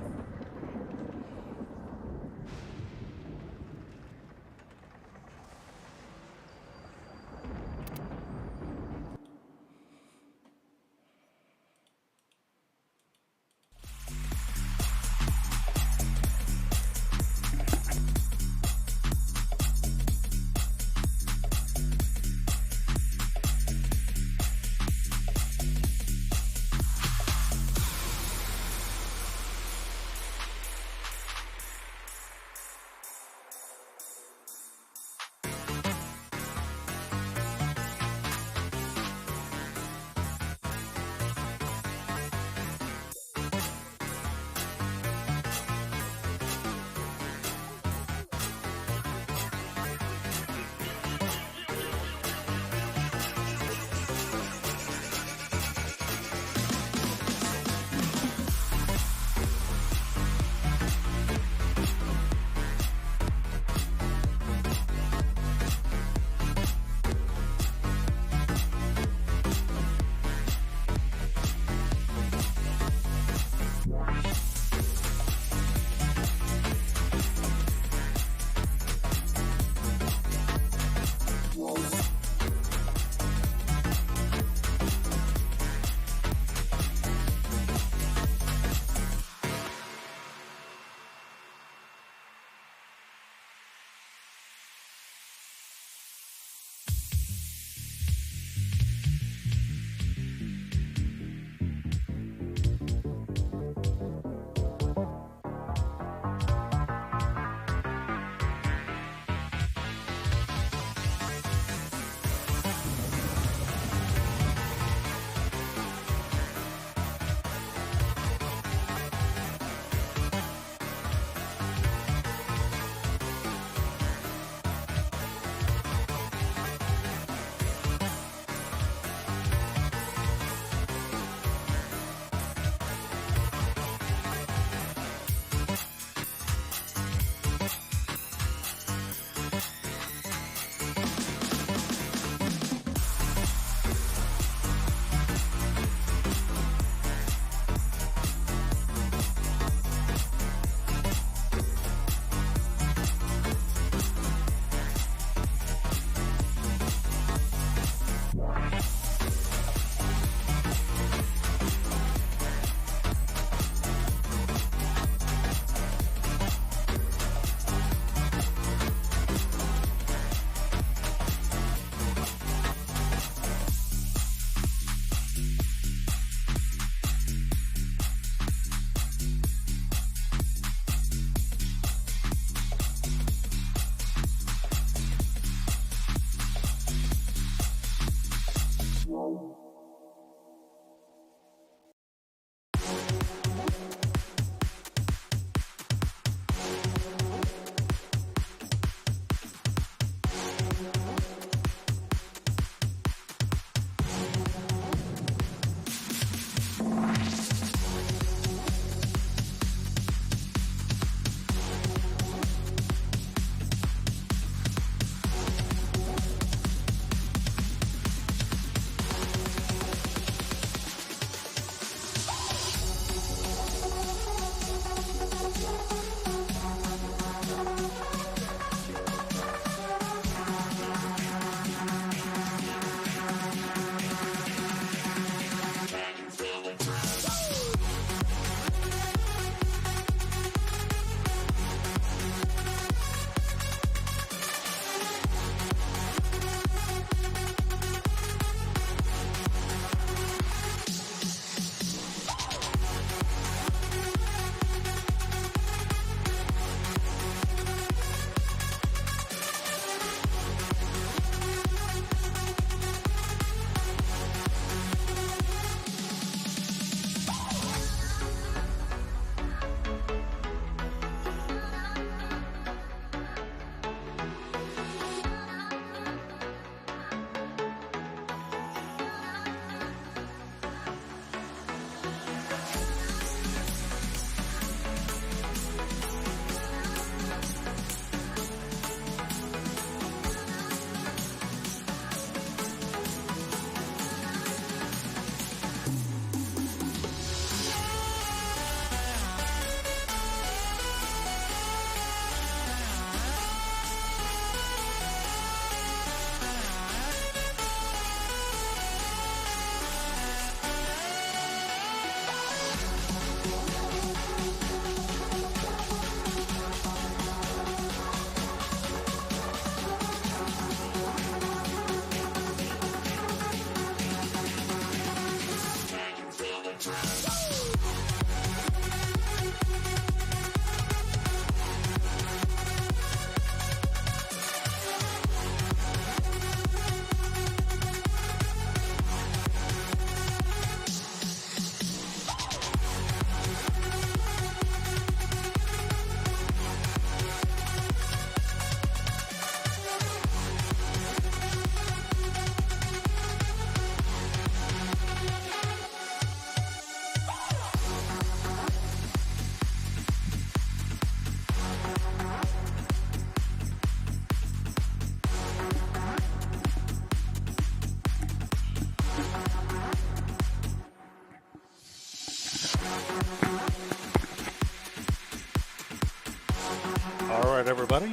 All right, everybody.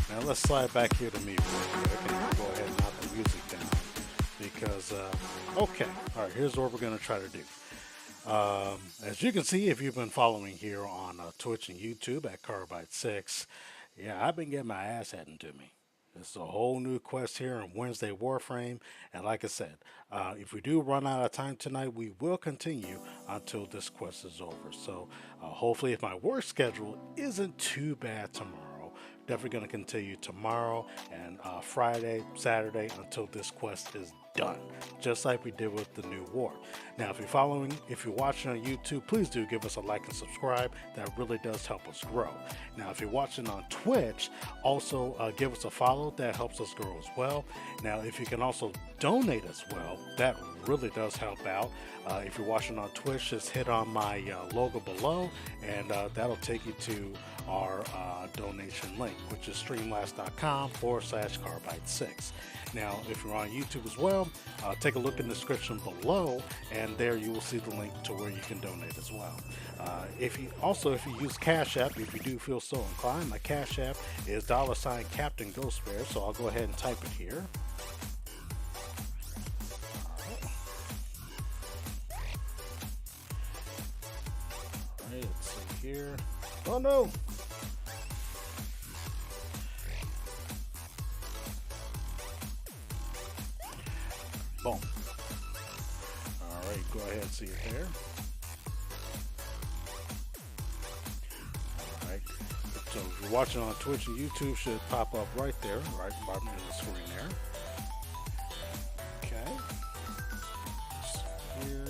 Now let's slide back here to me real quick and go ahead and knock the music down because, okay. All right, here's what we're going to try to do. As you can see, if you've been following here on Twitch and YouTube at Carbide 6, yeah, I've been getting my ass handed to me. It's a whole new quest here on Wednesday Warframe, and like I said, if we do run out of time tonight, we will continue until this quest is over. So hopefully, if my work schedule isn't too bad tomorrow, definitely going to continue tomorrow and Friday, Saturday until this quest is done, just like we did with the new war. Now, if you're watching on YouTube, please do give us a like and subscribe. That really does help us grow. Now, if you're watching on Twitch, also give us a follow. That helps us grow as well. Now, if you can also donate as well, that really does help out. If you're watching on Twitch, just hit on my logo below, and that'll take you to our donation link, which is streamlabs.com/Carbide6. Now, if you're on YouTube as well, take a look in the description below, and there you will see the link to where you can donate as well. If you use Cash App, if you do feel so inclined, my Cash App is $Captain Ghost Bear, so I'll go ahead and type it here. All right, let's see here. Oh no! Boom. All right, go ahead and see it there. All right. So if you're watching on Twitch and YouTube, should pop up right there, right bottom of the screen there. Okay. Here.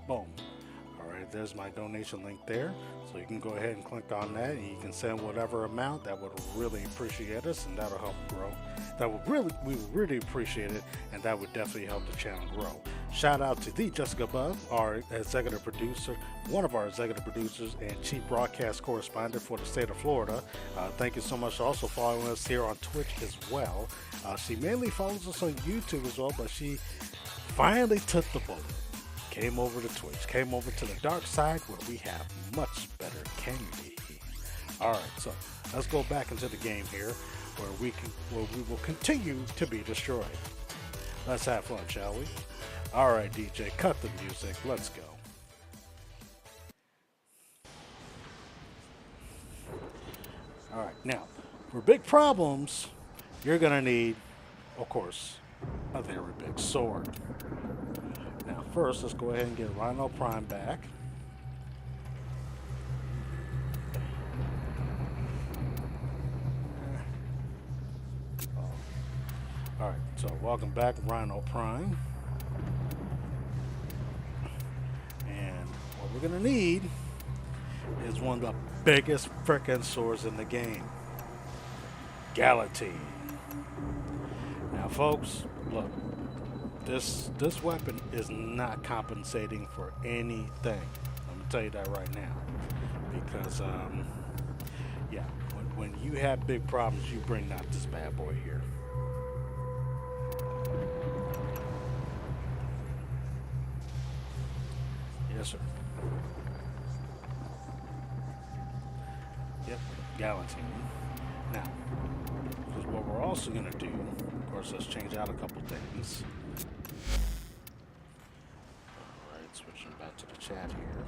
Boom. All right, there's my donation link there. So you can go ahead and click on that, and you can send whatever amount. That would really appreciate us, and that'll help grow. We would really appreciate it, and that would definitely help the channel grow. Shout out to the Jessica Bug, our executive producer, one of our executive producers and chief broadcast correspondent for the state of Florida. Thank you so much for also following us here on Twitch as well. She mainly follows us on YouTube as well, but she finally took the bullet. Came over to Twitch, came over to the dark side where we have much better candy. All right, so let's go back into the game here where we will continue to be destroyed. Let's have fun, shall we? All right, DJ, cut the music. Let's go. All right, now for big problems, you're gonna need, of course, a very big sword. Now, first, let's go ahead and get Rhino Prime back. Alright, so welcome back, Rhino Prime. And what we're going to need is one of the biggest frickin' swords in the game. Galatine. Now, folks, look. This weapon is not compensating for anything. I'm gonna tell you that right now, because yeah, when you have big problems, you bring out this bad boy here. Yes, sir. Yep, Galatine. Now, because what we're also gonna do, of course, let's change out a couple things. Switching back to the chat here.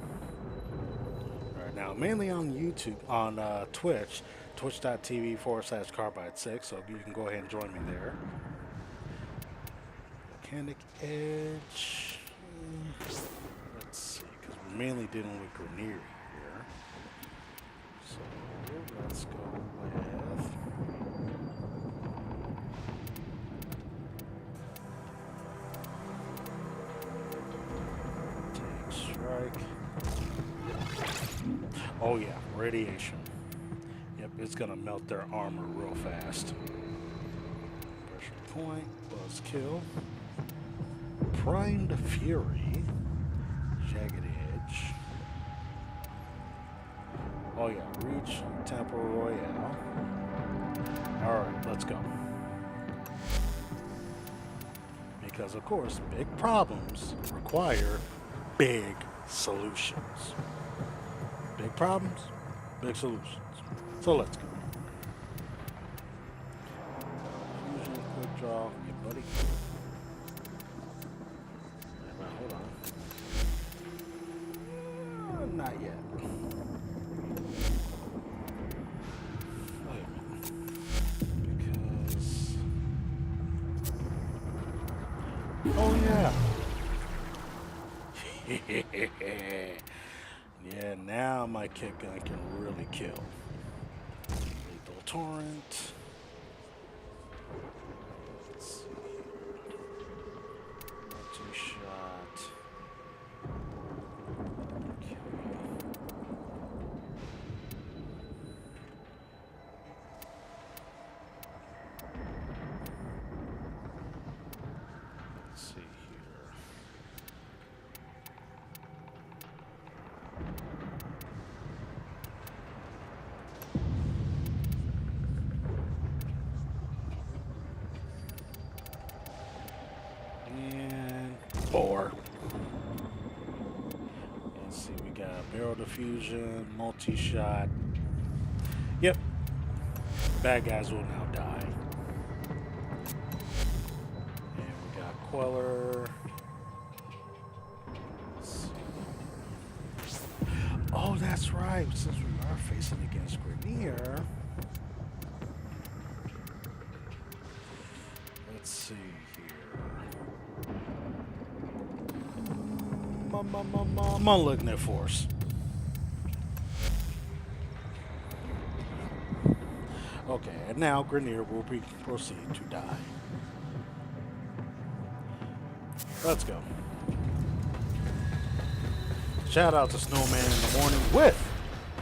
Alright, now mainly on YouTube, on Twitch, twitch.tv/Carbide6, so you can go ahead and join me there. Volcanic Edge. Let's see, because we're mainly dealing with Grenier here. So let's go with strike. Oh yeah, radiation. Yep, it's gonna melt their armor real fast. Pressure point, buzz kill. Primed Fury. Jagged Edge. Oh yeah, reach Temple Royale. Alright, let's go. Because of course, big problems require big solutions. Big problems, big solutions. So let's go. Fusion, quick draw, yeah, buddy. Hold on. Not yet. Wait a minute. Because... Oh, yeah. Yeah, now my kick gun can really kill. Lethal Torrent. Let's see here. Multi-shot. Okay. Let's see here. And 4. Let's see, we got barrel diffusion, multi-shot. Yep. Bad guys will now die. And we got Queller. Let's see. Oh, that's right. Since we are facing against Grenier. Let's see here. Malignant Force. Okay, and now Grenier will proceed to die. Let's go. Shout out to Snowman in the morning with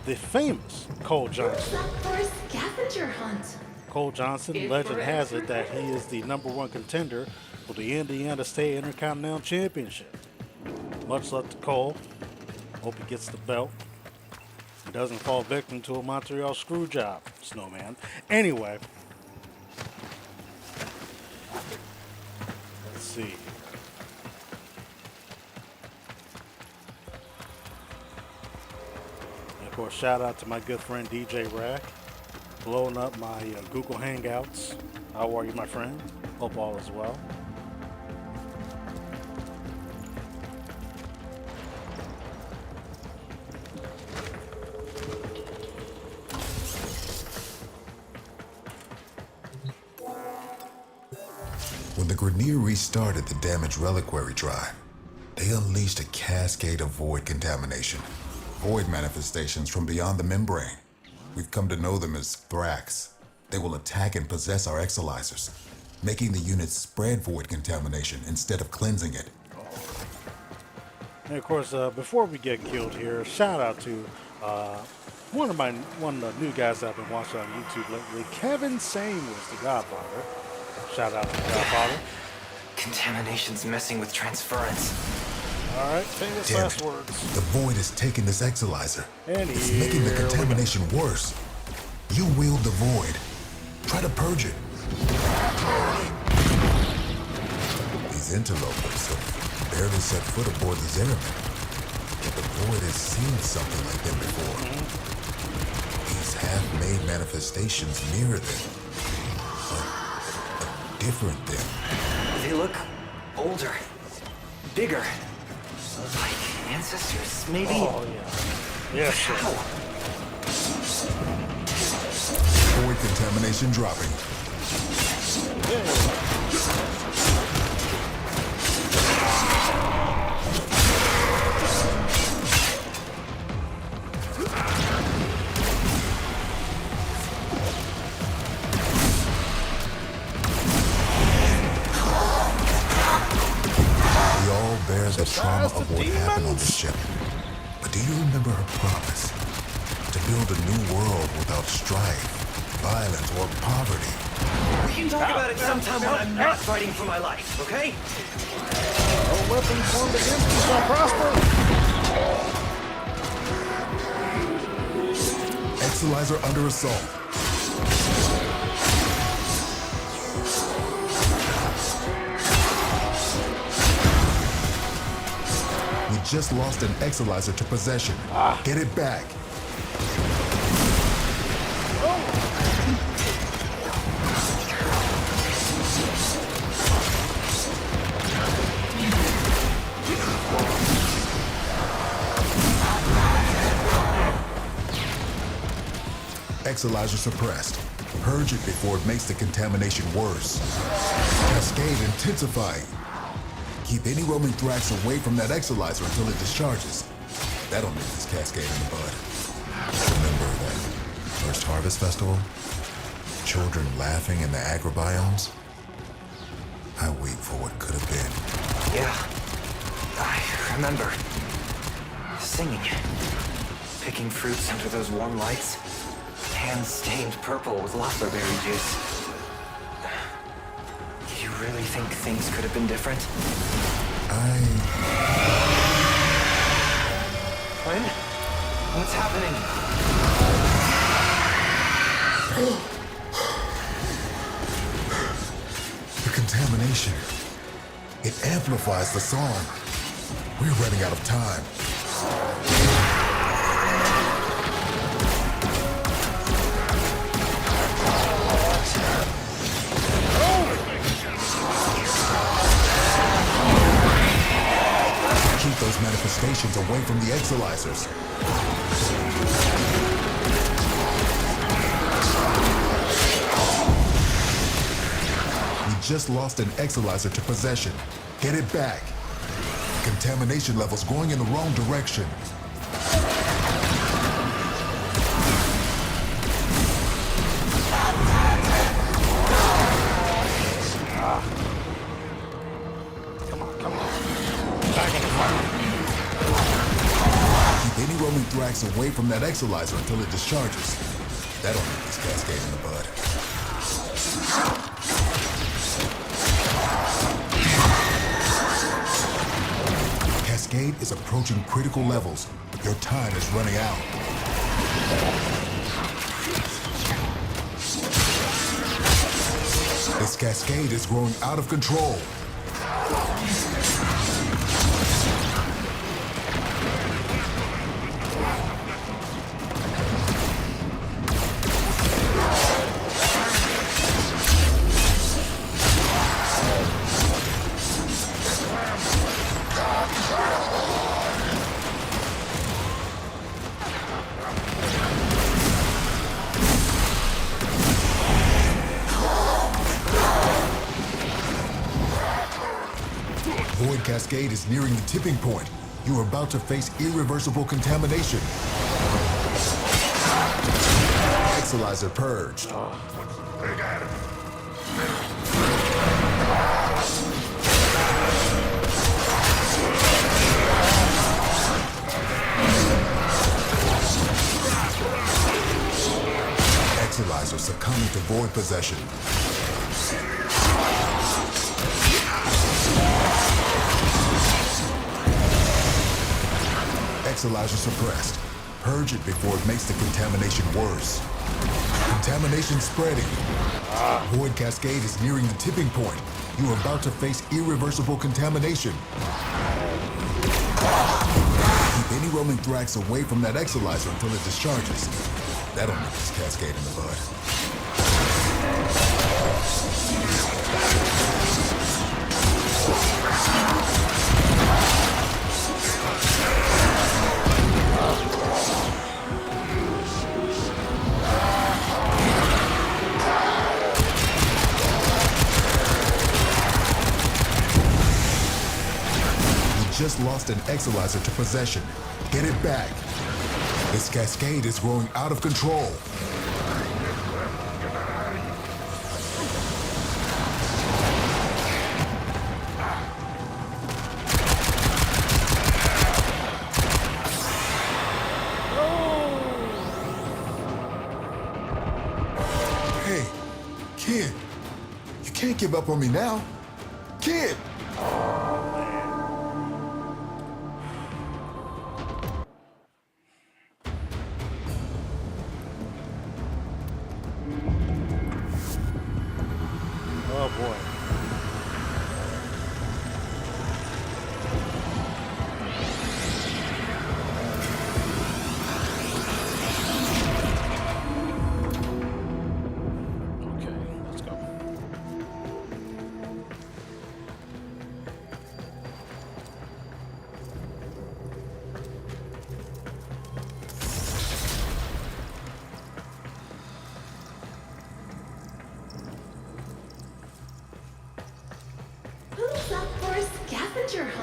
the famous Cole Johnson. What's up for a scavenger hunt? Cole Johnson, If legend we're has it that extra he is the #1 contender for the Indiana State Intercontinental Championship. Much luck to Cole. Hope he gets the belt. He doesn't fall victim to a Montreal screw job, Snowman. Anyway, let's see. And of course, shout out to my good friend DJ Rack, blowing up my Google Hangouts. How are you, my friend? Hope all is well. When the Grenier restarted the damaged reliquary drive, they unleashed a cascade of void contamination. Void manifestations from beyond the membrane. We've come to know them as Thrax. They will attack and possess our exolizers, making the units spread void contamination instead of cleansing it. And of course, before we get killed here, shout out to one of the new guys I've been watching on YouTube lately, Kevin Samuels, the Godfather. Shout out to the Godfather. Contamination's messing with transference. All right, famous Damn last it. words. The void is taking this exolizer. And It's making the here we go. contamination worse. You wield the void. Try to purge it. These interlopers have barely set foot aboard the Zariman. But the void has seen something like them before. These half-made manifestations mirror them. But different them. They look older, bigger. Like ancestors, maybe? Oh, yeah. Yes, sir. How? Void contamination dropping. We all bear the trauma of what happened on the ship. But do you remember her promise? To build a new world without strife, violence, or poverty. We can talk about it sometime when I'm not fighting for my life, okay? No weapon formed against you shall prosper. Exalizer under assault. We just lost an Exalizer to possession. Get it back. Exalizer suppressed. Purge it before it makes the contamination worse. Cascade intensifying. Keep any roaming Thrax away from that Exalizer until it discharges. That'll nip this cascade in the bud. Remember that first Harvest Festival? Children laughing in the agrobiomes? I wait for what could have been. Yeah, I remember. Singing. Picking fruits under those warm lights. Hands stained purple with loefflerberry juice. You really think things could have been different? Quinn? What's happening? The contamination. It amplifies the song. We're running out of time. Keep those manifestations away from the Exalizers. We just lost an Exalizer to possession. Get it back. Contamination levels going in the wrong direction. Thrax away from that Exalizer until it discharges. That'll nip this cascade in the bud. Cascade is approaching critical levels. Your time is running out. This cascade is growing out of control. Void Cascade is nearing the tipping point. You are about to face irreversible contamination. Exalizer purged. They got him. Exalizer succumbing to void possession. Exalizer suppressed. Purge it before it makes the contamination worse. Contamination spreading. Void Cascade is nearing the tipping point. You are about to face irreversible contamination. Keep any roaming Thrax away from that Exalizer until it discharges. That'll nip this cascade in the bud. Just lost an Exalizer to possession. Get it back. This cascade is growing out of control. Hey, kid. You can't give up on me now. Kid!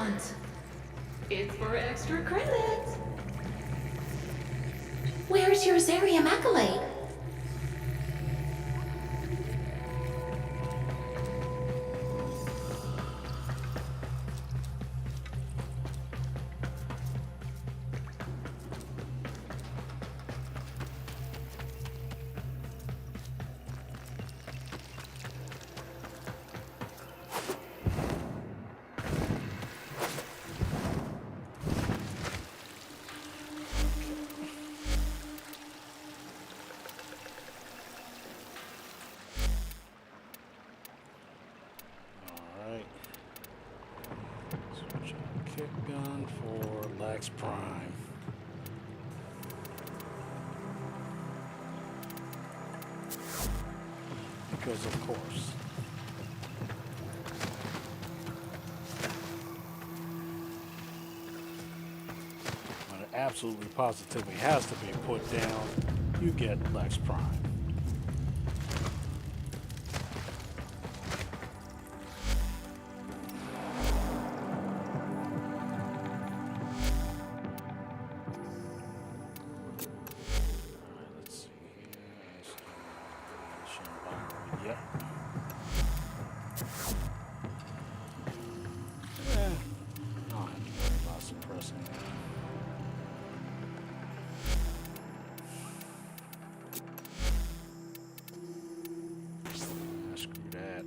want. It's for extra credit. Where's your Zariman accolade? Alright. Switch on kick gun for Lax Prime. Because of course. When it absolutely positively has to be put down, you get Lax Prime. Let's see here. Yep. I don't have to worry about suppressing that. Screw that.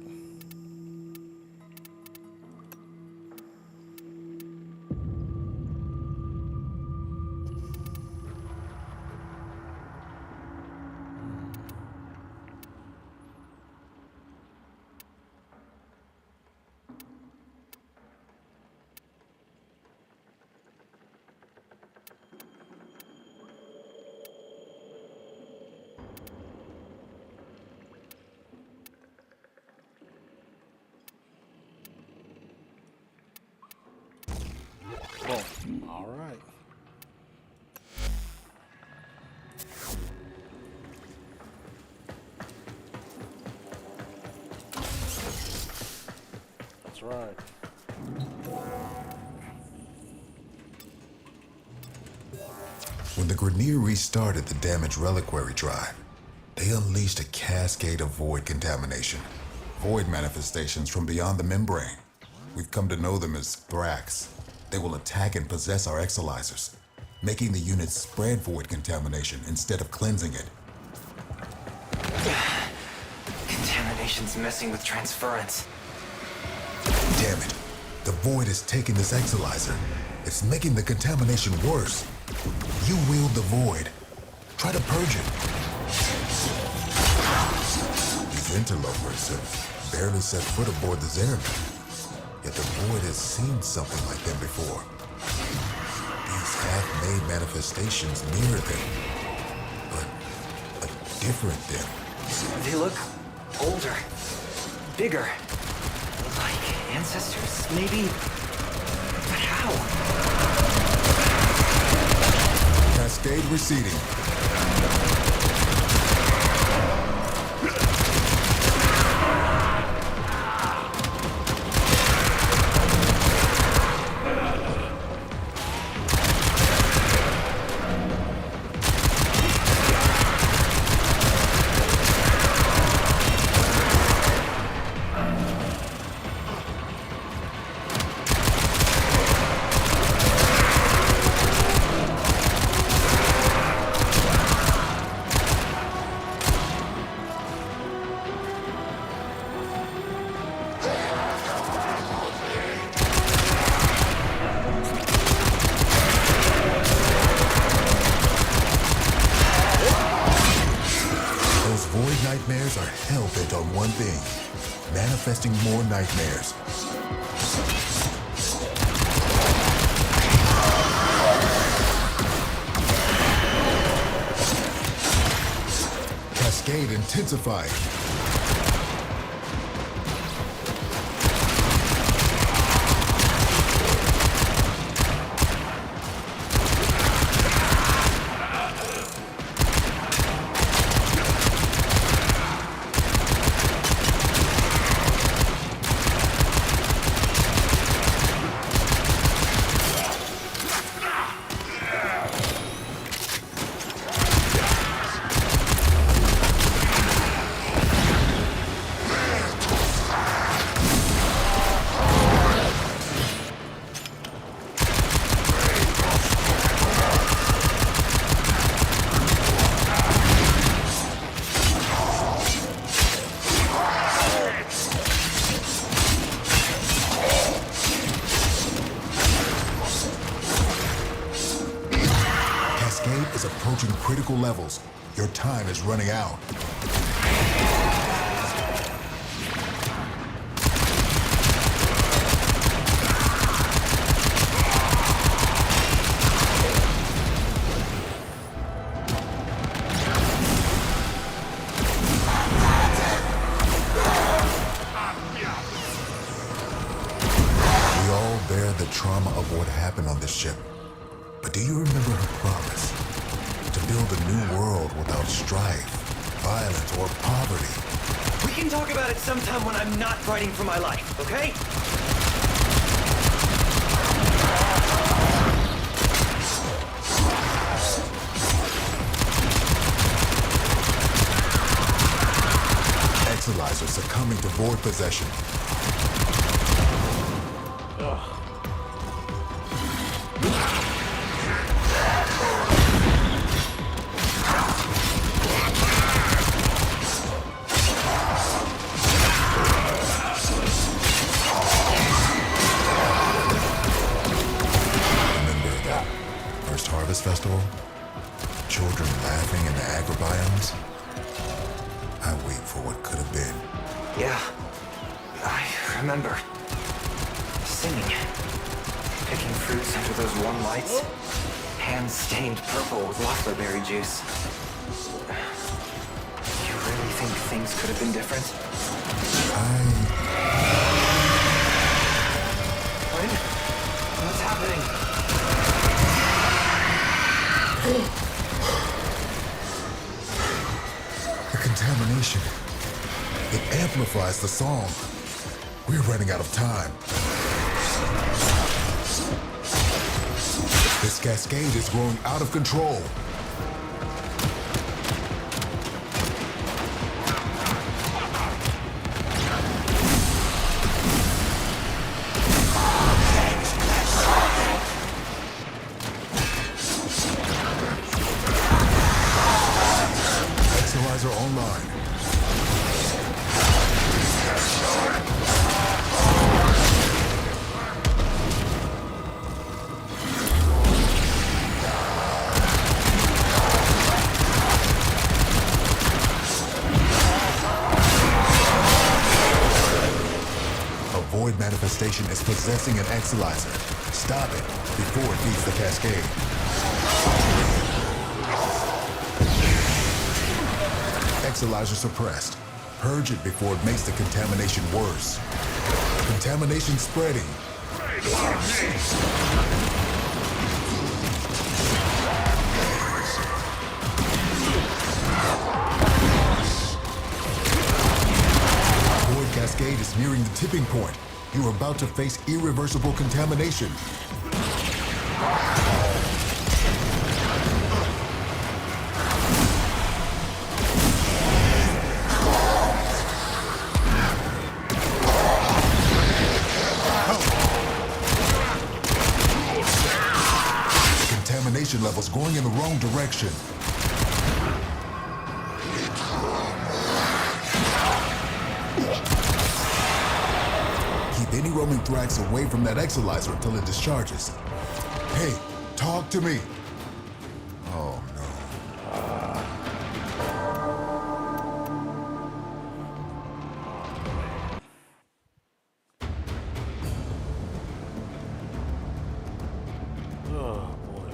Boom. All right. That's right. When the Grineer restarted the damaged reliquary drive, they unleashed a cascade of void contamination. Void manifestations from beyond the membrane. We've come to know them as Thrax. They will attack and possess our exolizers, making the unit spread void contamination instead of cleansing it. Contamination's messing with transference. Damn it. The void is taking this exolizer. It's making the contamination worse. You wield the void. Try to purge it. These interlopers have barely set foot aboard the Zariman. Yet the void has seen something like them before. These half-made manifestations mirror them, but a different them. They look older, bigger, like ancestors, maybe. But how? Cascade receding. Nightmares are hell-bent on one thing, manifesting more nightmares. Cascade intensified. levels. Your time is running out. We all bear the trauma of what happened on this ship. But do you remember her promise? To build a new world without strife, violence, or poverty. We can talk about it sometime when I'm not fighting for my life, okay? Exilizer succumbing to void possession. Remember that first harvest festival? Children laughing in the agrobiomes? I wait for what could have been. Yeah, I remember. Singing. Picking fruits under those warm lights. Hands stained purple with loeffler berry juice. You really think things could have been different? What? What's happening? The contamination. It amplifies the song. We're running out of time. This cascade is growing out of control. Exilizer online. Void manifestation is possessing an Exilizer. Stop it before it beats the cascade. Exilizer suppressed. Purge it before it makes the contamination worse. Contamination spreading. Void cascade is nearing the tipping point. You are about to face irreversible contamination. Contamination levels going in the wrong direction. Keep any roaming thrax away from that Exilizer until it discharges. Hey, talk to me. Oh no. Oh boy.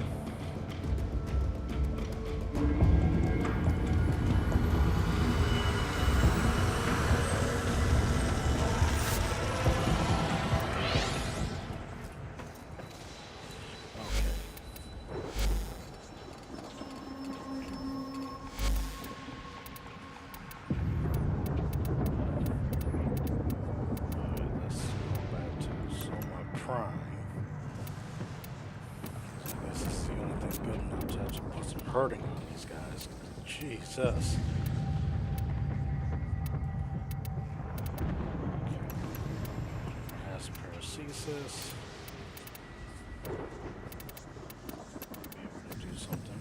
Hurting on these guys. Jesus. Has paracesis. Be able to do something.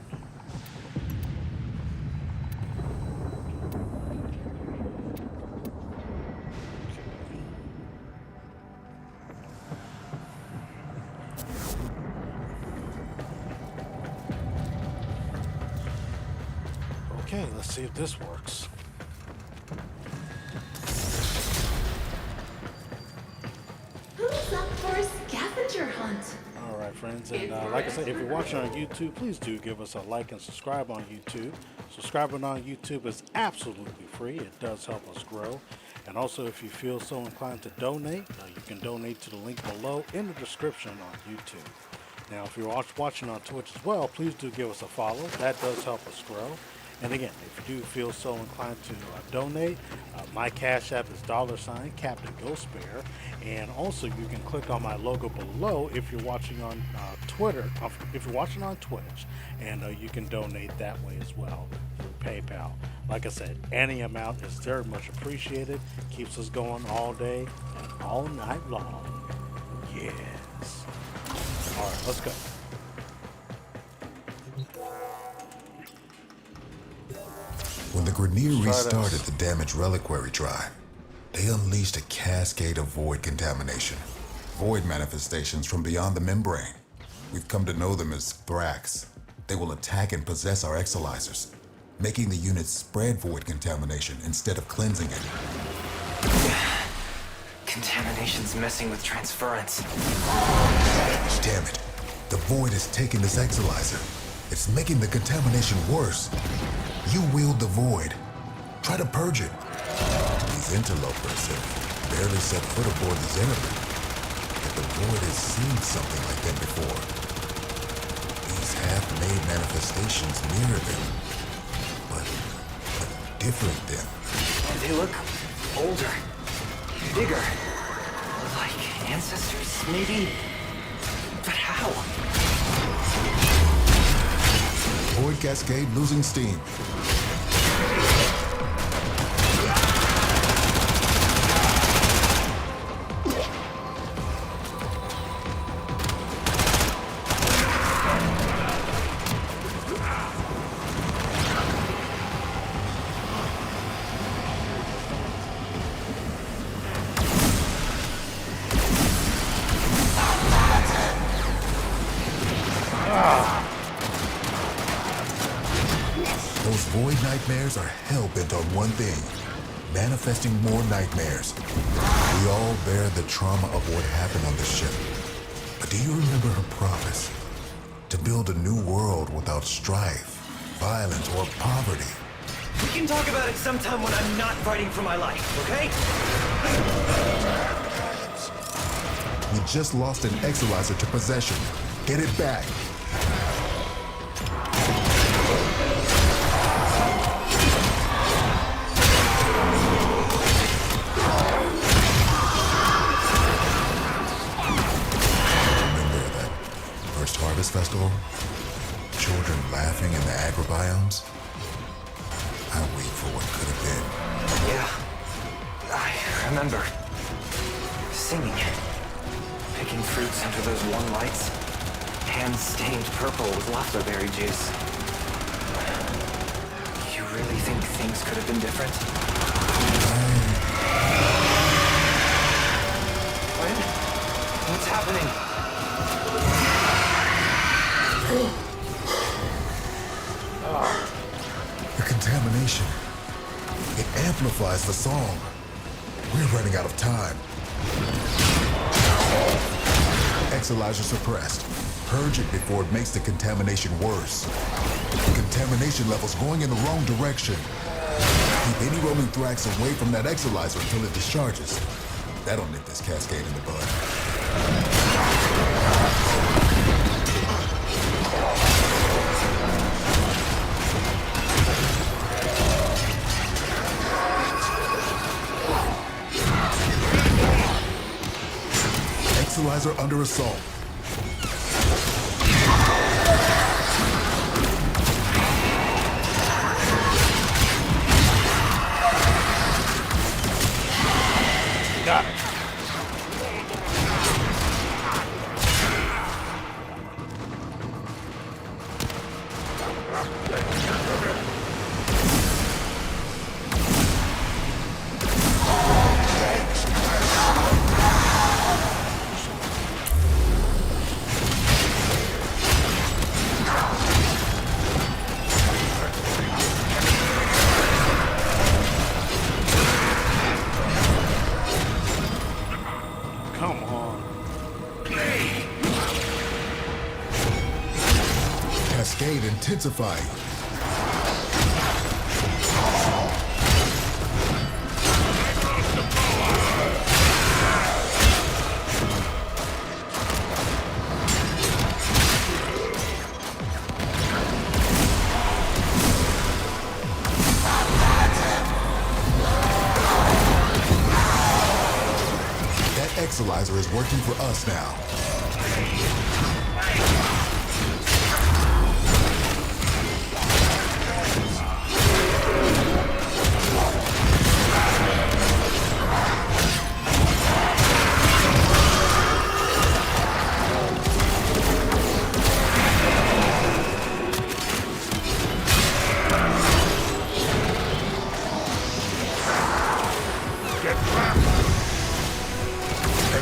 Okay, let's see if this works. Who's up for a scavenger hunt? All right, friends, and like I said, if you're watching on YouTube, please do give us a like and subscribe on YouTube. Subscribing on YouTube is absolutely free. It does help us grow. And also, if you feel so inclined to donate, you can donate to the link below in the description on YouTube. Now, if you're watching on Twitch as well, please do give us a follow. That does help us grow. And again, if you do feel so inclined to donate, my Cash App is $ Captain Ghost Bear. And also, you can click on my logo below if you're watching on Twitter, if you're watching on Twitch, and you can donate that way as well through PayPal. Like I said, any amount is very much appreciated. Keeps us going all day and all night long. Yes. All right, let's go. When the Grineer restarted the damaged reliquary drive, they unleashed a cascade of void contamination. Void manifestations from beyond the membrane. We've come to know them as Thrax. They will attack and possess our exolizers, making the unit spread void contamination instead of cleansing it. Contamination's messing with transference. Damn it. The void is taking this exolizer. It's making the contamination worse. You wield the void. Try to purge it. These interlopers have barely set foot aboard the Zariman. Yet the void has seen something like them before. These half-made manifestations mirror them, but different them. They look older, bigger, like ancestors, maybe? But how? Void cascade losing steam. Those void nightmares are hell-bent on one thing, manifesting more nightmares. We all bear the trauma of what happened on the ship. But do you remember her promise? To build a new world without strife, violence, or poverty. We can talk about it sometime when I'm not fighting for my life, okay? You just lost an exolizer to possession. Get it back. Harvest Festival? Children laughing in the agrobiomes? I wait for what could have been. Yeah, I remember. Singing. Picking fruits under those one lights. Hands stained purple with loefflerberry juice. You really think things could have been different? What? What's happening? The contamination. It amplifies the song. We're running out of time. Exolizer suppressed. Purge it before it makes the contamination worse. Contamination levels going in the wrong direction. Keep any roaming Thrax away from that exolizer until it discharges. That'll nip this cascade in the bud. Exolizer under assault. Got it. intensifying. That Exalizer is working for us now.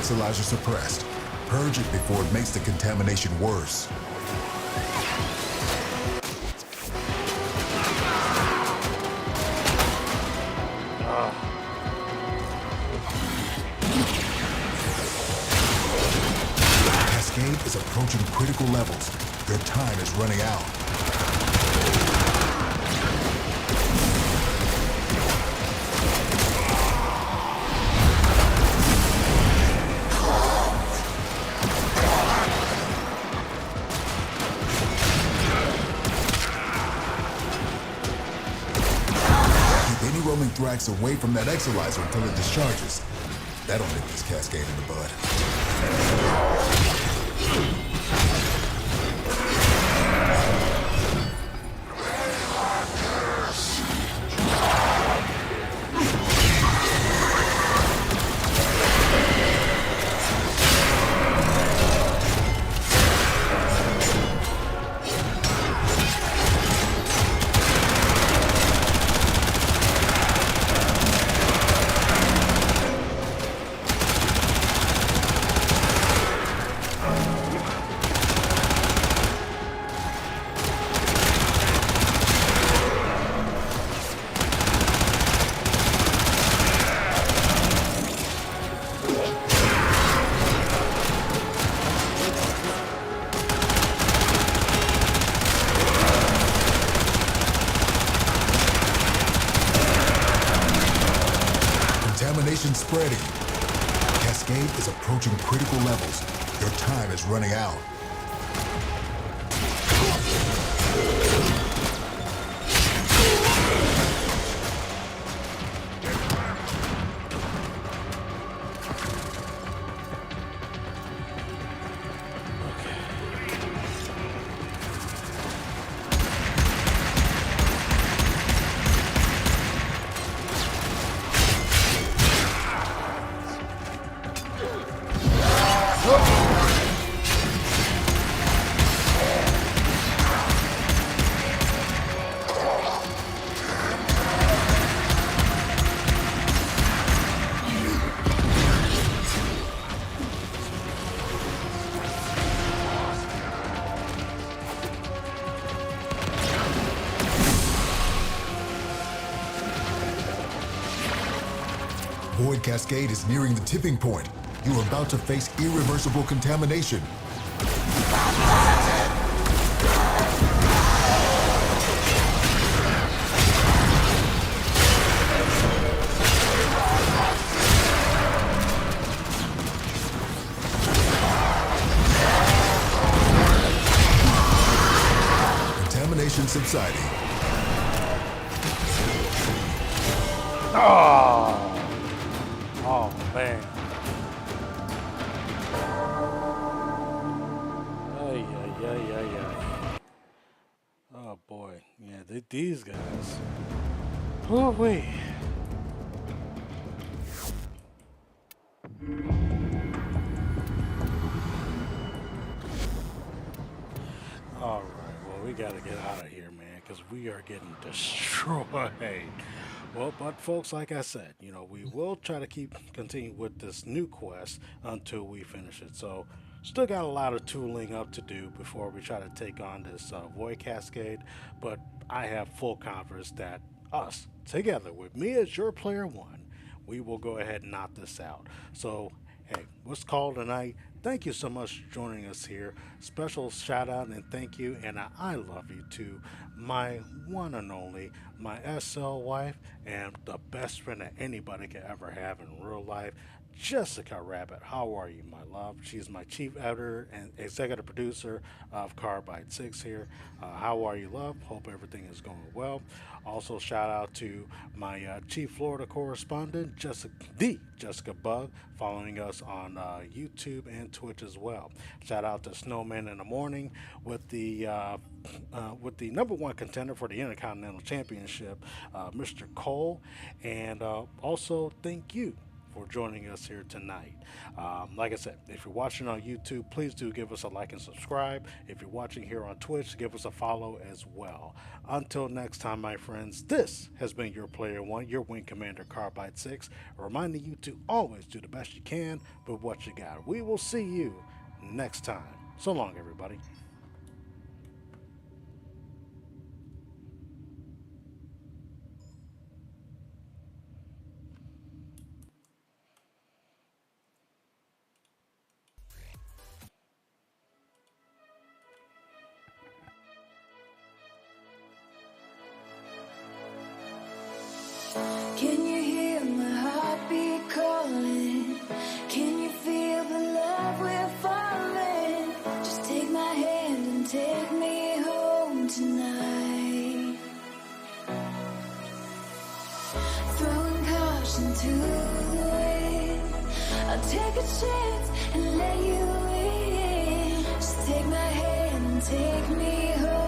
Exalizer suppressed. Purge it before it makes the contamination worse. Cascade is approaching critical levels. Your time is running out. Roaming Thrax away from that Exalizer until it discharges. That'll nip this Cascade in the bud. Contamination spreading. Cascade is approaching critical levels. Your time is running out. Void Cascade is nearing the tipping point. You are about to face irreversible contamination. Contamination subsiding. Oh, man. Ay, ay, ay, ay, ay. Oh, boy. Yeah, these guys. Oh, wait. All right, well, we got to get out of here, man, because we are getting destroyed. Well, but folks, like I said, we will try to continue with this new quest until we finish it. So, still got a lot of tooling up to do before we try to take on this Void Cascade. But I have full confidence that us, together with me as your player one, we will go ahead and knock this out. So, hey, let's call tonight. thank you so much for joining us here. Special shout out and thank you, and I love you to my one and only, my SL wife, and the best friend that anybody could ever have in real life, Jessica Rabbit. How are you, my love? She's my chief editor and executive producer of Carbide 6 here. How are you, love? Hope everything is going well. Also, shout out to my chief Florida correspondent, Jessica Bug, following us on YouTube and Twitch as well. Shout out to Snowman in the Morning with the number one contender for the Intercontinental Championship, Mr. Cole, and also thank you for joining us here tonight. Like I said, if you're watching on YouTube, please do give us a like and subscribe. If you're watching here on Twitch, give us a follow as well. Until next time, my friends, this has been your Player One, your Wing Commander Carbide 6, reminding you to always do the best you can with what you got. We will see you next time. So long, everybody. Can you hear my heartbeat calling? Can you feel the love we're falling? Just take my hand and take me home tonight. Throwing caution to the wind, I'll take a chance and let you in. Just take my hand and take me home.